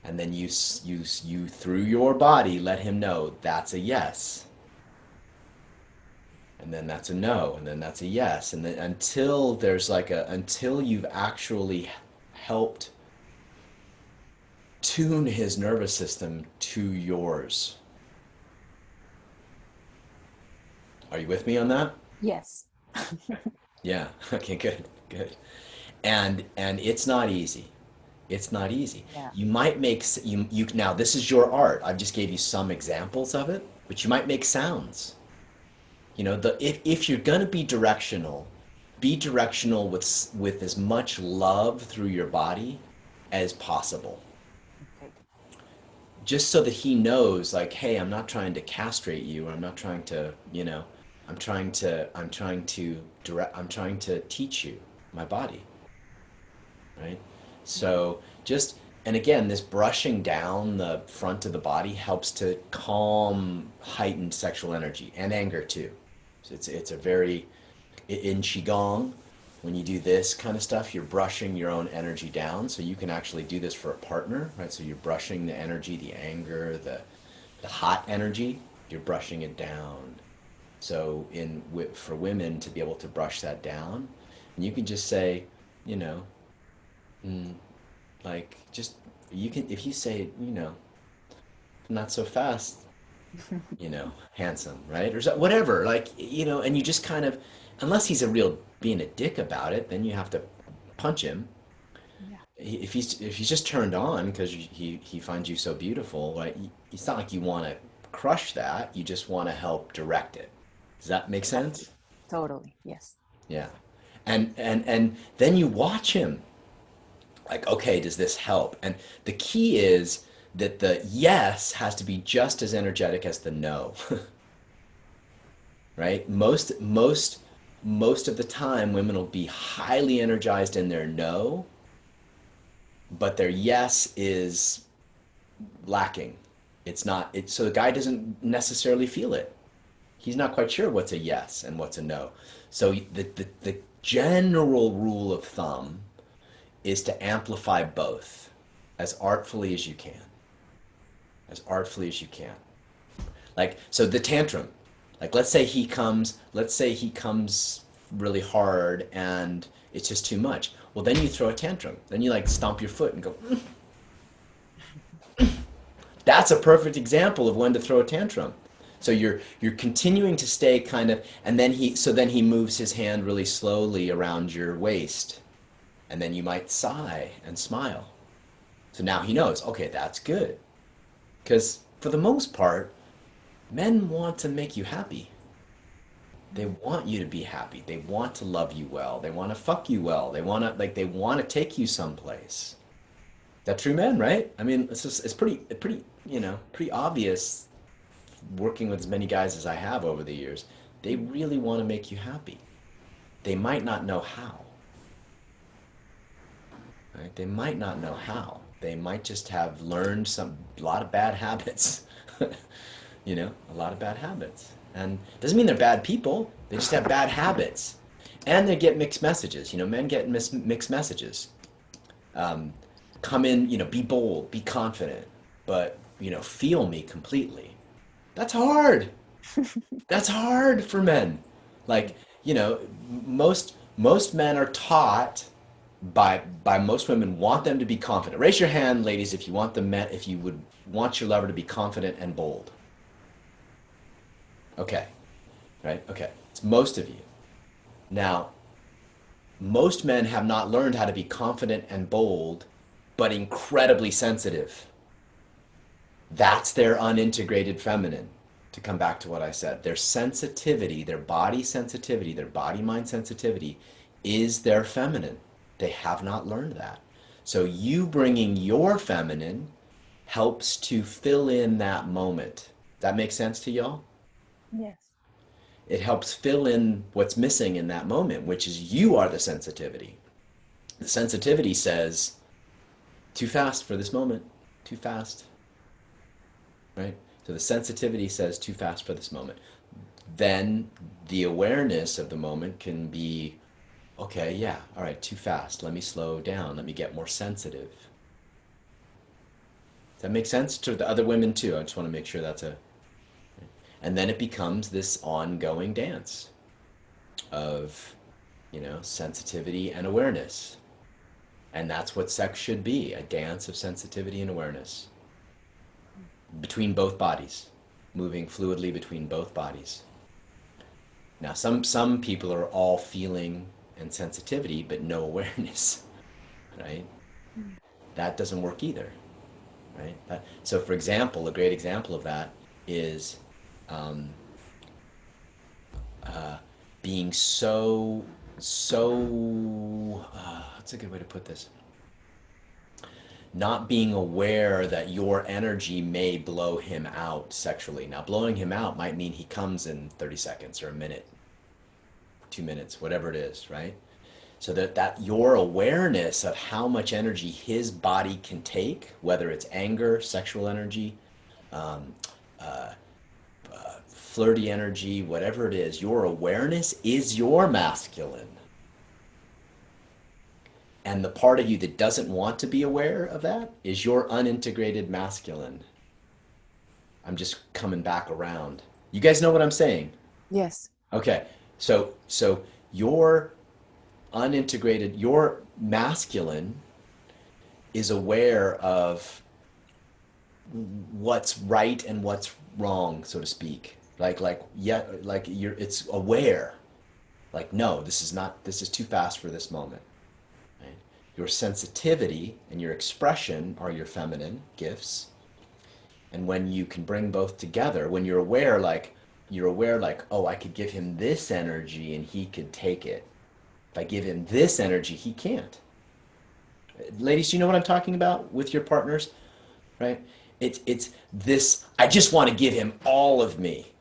And then you through your body let him know that's a yes. And then that's a no, and then that's a yes. And then until there's like until you've actually helped tune his nervous system to yours. Are you with me on that? Yes. Yeah. Okay, good. And it's not easy. It's not easy. Yeah. You might make you now this is your art. I've just gave you some examples of it, but you might make sounds. You know, if you're going to be directional with as much love through your body as possible. Okay. Just so that he knows, like, hey, I'm not trying to castrate you, or I'm not trying to, you know, I'm trying to teach you my body, right? So just, and again, this brushing down the front of the body helps to calm heightened sexual energy and anger too. So it's a very, in Qigong, when you do this kind of stuff, you're brushing your own energy down. So you can actually do this for a partner, right? So you're brushing the energy, the anger, the hot energy, you're brushing it down. So for women to be able to brush that down, and you can just say, you know, like just, you can, if you say, you know, not so fast, you know, handsome, right? Or whatever, like, you know, and you just kind of, unless he's a real being a dick about it, then you have to punch him. Yeah. If he's just turned on because he finds you so beautiful, right? It's not like you want to crush that. You just want to help direct it. Does that make sense? Totally. Yes. Yeah. And then you watch him. Like, okay, does this help? And the key is that the yes has to be just as energetic as the no. Right? Most of the time women will be highly energized in their no, but their yes is lacking. It's not, so the guy doesn't necessarily feel it. He's not quite sure what's a yes and what's a no. So the general rule of thumb is to amplify both as artfully as you can. As artfully as you can. Like, so the tantrum, like let's say he comes really hard and it's just too much. Well, then you throw a tantrum. Then you like stomp your foot and go, That's a perfect example of when to throw a tantrum. So you're continuing to stay kind of, and then he moves his hand really slowly around your waist, and then you might sigh and smile. So now he knows, okay, that's good, because for the most part, men want to make you happy. They want you to be happy. They want to love you well. They want to fuck you well. They want to take you someplace. That's true, men, right? I mean, it's pretty, pretty obvious working with as many guys as I have over the years. They really want to make you happy. They might not know how. Right? They might not know how. They might just have learned a lot of bad habits. A lot of bad habits. And it doesn't mean they're bad people. They just have bad habits. And they get mixed messages. Men get mixed messages. Come in, be bold, be confident, but, feel me completely. That's hard. That's hard for men. Like, most men are taught by most women want them to be confident. Raise your hand, ladies, if you would want your lover to be confident and bold. Okay, right? Okay, it's most of you. Now, most men have not learned how to be confident and bold, but incredibly sensitive. That's their unintegrated feminine. To come back to what I said, their sensitivity, their body sensitivity, their body-mind sensitivity is their feminine. They have not learned that. So you bringing your feminine helps to fill in that moment. That makes sense to y'all? Yes. It helps fill in what's missing in that moment, which is you are the sensitivity. The sensitivity says, too fast for this moment, too fast, right? So the sensitivity says too fast for this moment. Then the awareness of the moment can be, okay, yeah, all right, too fast. Let me slow down. Let me get more sensitive. Does that make sense to the other women too? I just want to make sure that's and then it becomes this ongoing dance of, sensitivity and awareness. And that's what sex should be, a dance of sensitivity and awareness. Between both bodies, moving fluidly between both bodies. Now, some people are all feeling and sensitivity, but no awareness, right? That doesn't work either, right? So, for example, a great example of that is being what's a good way to put this? Not being aware that your energy may blow him out sexually. Now, blowing him out might mean he comes in 30 seconds or a minute, 2 minutes, whatever it is, right? So that your awareness of how much energy his body can take, whether it's anger, sexual energy, flirty energy, whatever it is, your awareness is your masculine. And the part of you that doesn't want to be aware of that is your unintegrated masculine. I'm just coming back around. You guys know what I'm saying? Yes. Okay. So your unintegrated, your masculine is aware of what's right and what's wrong, so to speak. It's aware. Like, no, this is too fast for this moment. Right? Your sensitivity and your expression are your feminine gifts. And when you can bring both together, when you're aware, oh, I could give him this energy and he could take it. If I give him this energy, he can't. Ladies, do you know what I'm talking about with your partners? Right? It's this, I just want to give him all of me.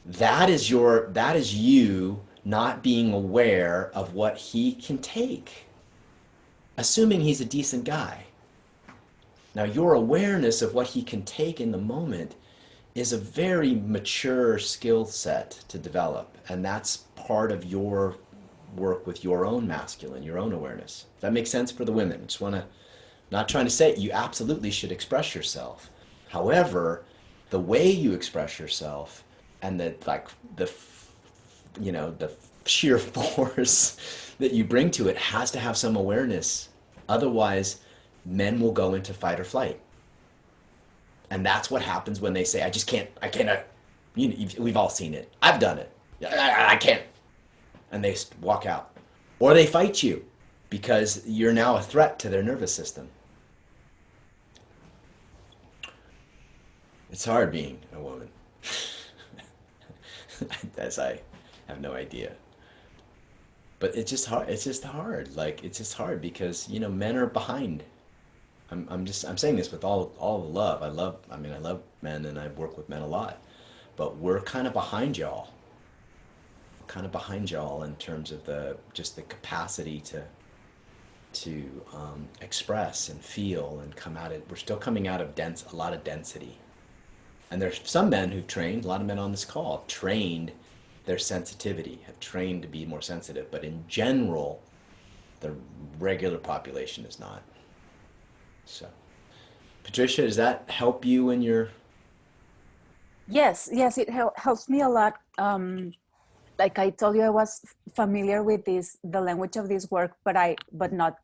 That is you not being aware of what he can take, assuming he's a decent guy. Now, your awareness of what he can take in the moment is a very mature skill set to develop, and that's part of your work with your own masculine, your own awareness. Does that make sense for the women? I just want to, not trying to say you absolutely should express yourself. However, the way you express yourself and the sheer force that you bring to it has to have some awareness. Otherwise, men will go into fight or flight. And that's what happens when they say, I cannot, we've all seen it. I've done it. I can't. And they walk out. Or they fight you because you're now a threat to their nervous system. It's hard being a woman. As I have no idea. But it's just hard. It's just hard. Like, it's just hard because, you know, men are behind. I'm saying this with all the love. I mean, I love men and I work with men a lot. But we're kind of behind y'all. Kind of behind y'all in terms of just the capacity to express and feel and come out. We're still coming out of a lot of density. And there's some men who've trained, a lot of men on this call, have trained their sensitivity, have trained to be more sensitive. But in general, the regular population is not. So, Patricia, does that help you in your... Yes, it helps me a lot. Like I told you, I was familiar with the language of this work, but not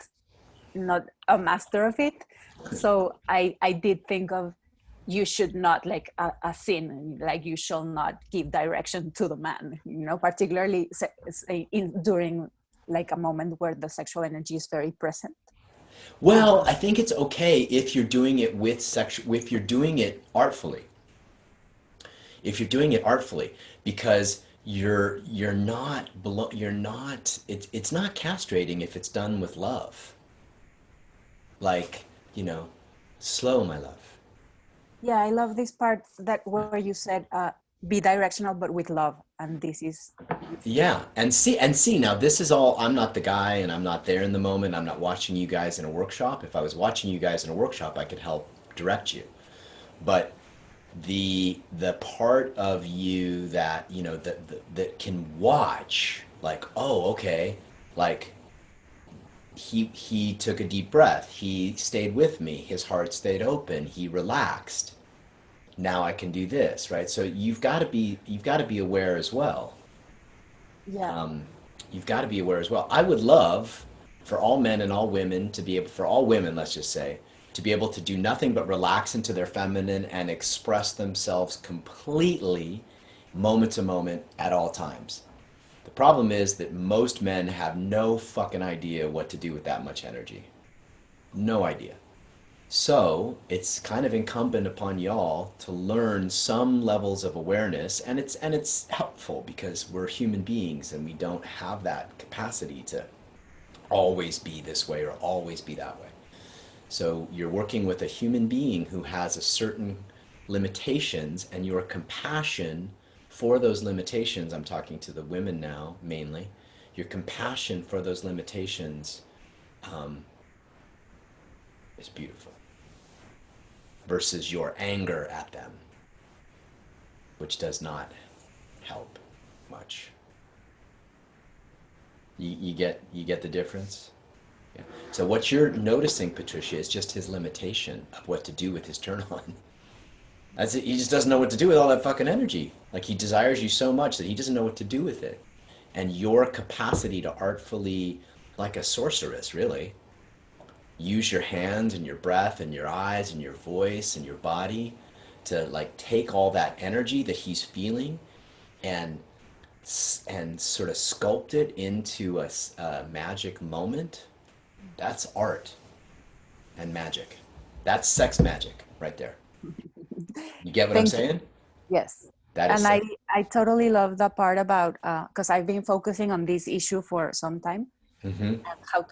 a master of it. So I did think of, you should not, like a sin, like you shall not give direction to the man, you know, particularly during like a moment where the sexual energy is very present. Well, I think it's okay if you're doing it if you're doing it artfully. If you're doing it artfully, because you're not, it's not castrating if it's done with love. Like, you know, slow, my love. Yeah, I love this part where you said, be directional, but with love. And this is... Yeah, and see, now this is all, I'm not the guy and I'm not there in the moment. I'm not watching you guys in a workshop. If I was watching you guys in a workshop, I could help direct you. But the part of you that, you know, that can watch, like, oh, okay, like he took a deep breath, he stayed with me, his heart stayed open, he relaxed. Now I can do this, right? So you've got to be aware as well. Yeah. You've got to be aware as well. I would love for all men and all women to be able, for all women, let's just say, to be able to do nothing but relax into their feminine and express themselves completely, moment to moment, at all times. The problem is that most men have no fucking idea what to do with that much energy. No idea. So it's kind of incumbent upon y'all to learn some levels of awareness, and it's helpful because we're human beings and we don't have that capacity to always be this way or always be that way. So you're working with a human being who has a certain limitations, and your compassion for those limitations, I'm talking to the women now mainly, your compassion for those limitations is beautiful, versus your anger at them, which does not help much. You get the difference? Yeah. So what you're noticing, Patricia, is just his limitation of what to do with his turn on. That's it. He just doesn't know what to do with all that fucking energy. Like, he desires you so much that he doesn't know what to do with it. And your capacity to artfully, like a sorceress, really, use your hands and your breath and your eyes and your voice and your body to, like, take all that energy that he's feeling and sort of sculpt it into a magic moment. That's art and magic. That's sex magic right there. You get what I'm saying? Yes. That is. And I totally love the part about, because I've been focusing on this issue for some time,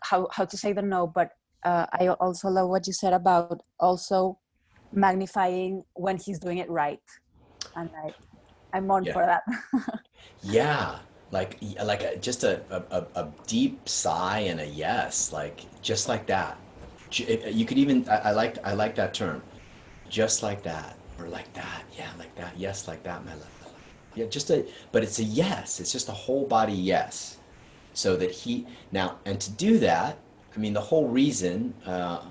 how to say the no, but I also love what you said about also magnifying when he's doing it right. And I'm on for that. Yeah. Like just a deep sigh and a yes, like just like that. You could even, I like that term, just like that, or like that, yeah, like that, yes, like that, my love. Yeah, but it's a yes. It's just a whole body yes. So that and to do that, I mean, the whole reason,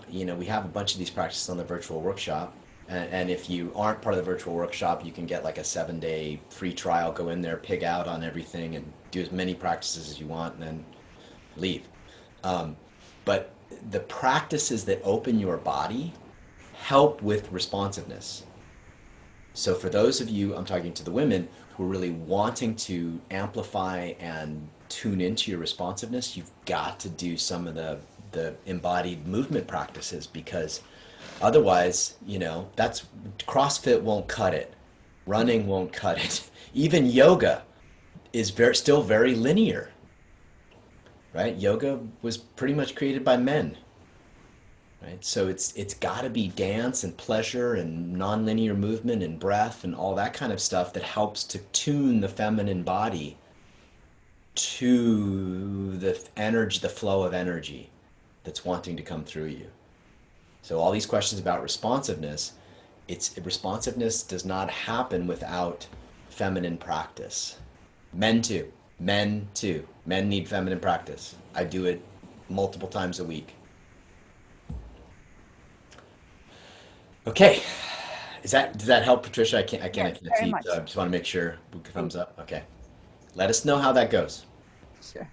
you know, we have a bunch of these practices on the virtual workshop. And if you aren't part of the virtual workshop, you can get like a 7-day free trial, go in there, pig out on everything and do as many practices as you want and then leave. But the practices that open your body help with responsiveness. So for those of you, I'm talking to the women who are really wanting to amplify and tune into your responsiveness, you've got to do some of the embodied movement practices, because Otherwise, you know, that's CrossFit won't cut it. Running won't cut it. Even yoga is still very linear, right? Yoga was pretty much created by men, right? So it's got to be dance and pleasure and nonlinear movement and breath and all that kind of stuff that helps to tune the feminine body to the energy, the flow of energy that's wanting to come through you. So all these questions about responsiveness, responsiveness does not happen without feminine practice. Men too. Men too. Men need feminine practice. I do it multiple times a week. Okay. Does that help, Patricia? I can't see. Much. So I just want to make sure. Thumbs up. Okay. Let us know how that goes. Sure.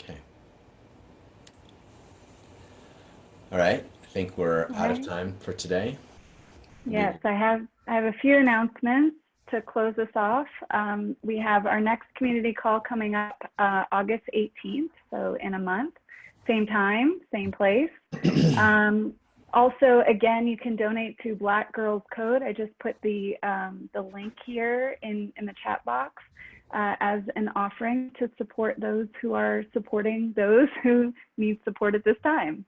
Okay. All right. I think we're out of time for today. Yes, I have a few announcements to close us off. We have our next community call coming up August 18th, so in a month. Same time, same place. Also, again, you can donate to Black Girls Code. I just put the link here in the chat box as an offering to support those who are supporting those who need support at this time.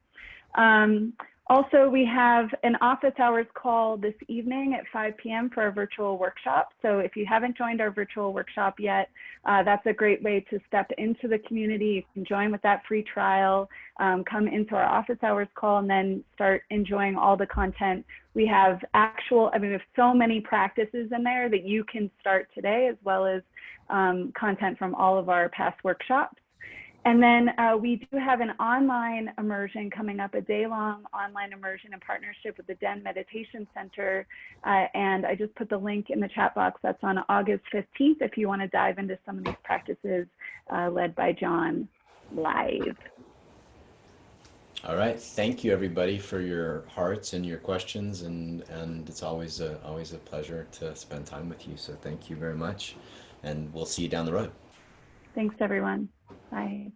Also, we have an office hours call this evening at 5 p.m. for our virtual workshop. So if you haven't joined our virtual workshop yet, that's a great way to step into the community. You can join with that free trial, come into our office hours call, and then start enjoying all the content. We have we have so many practices in there that you can start today, as well as content from all of our past workshops. And then we do have an online immersion coming up, a day-long online immersion in partnership with the Den Meditation Center. And I just put the link in the chat box. That's on August 15th if you want to dive into some of these practices led by John live. All right. Thank you, everybody, for your hearts and your questions. And it's always a pleasure to spend time with you. So thank you very much. And we'll see you down the road. Thanks, everyone. Bye.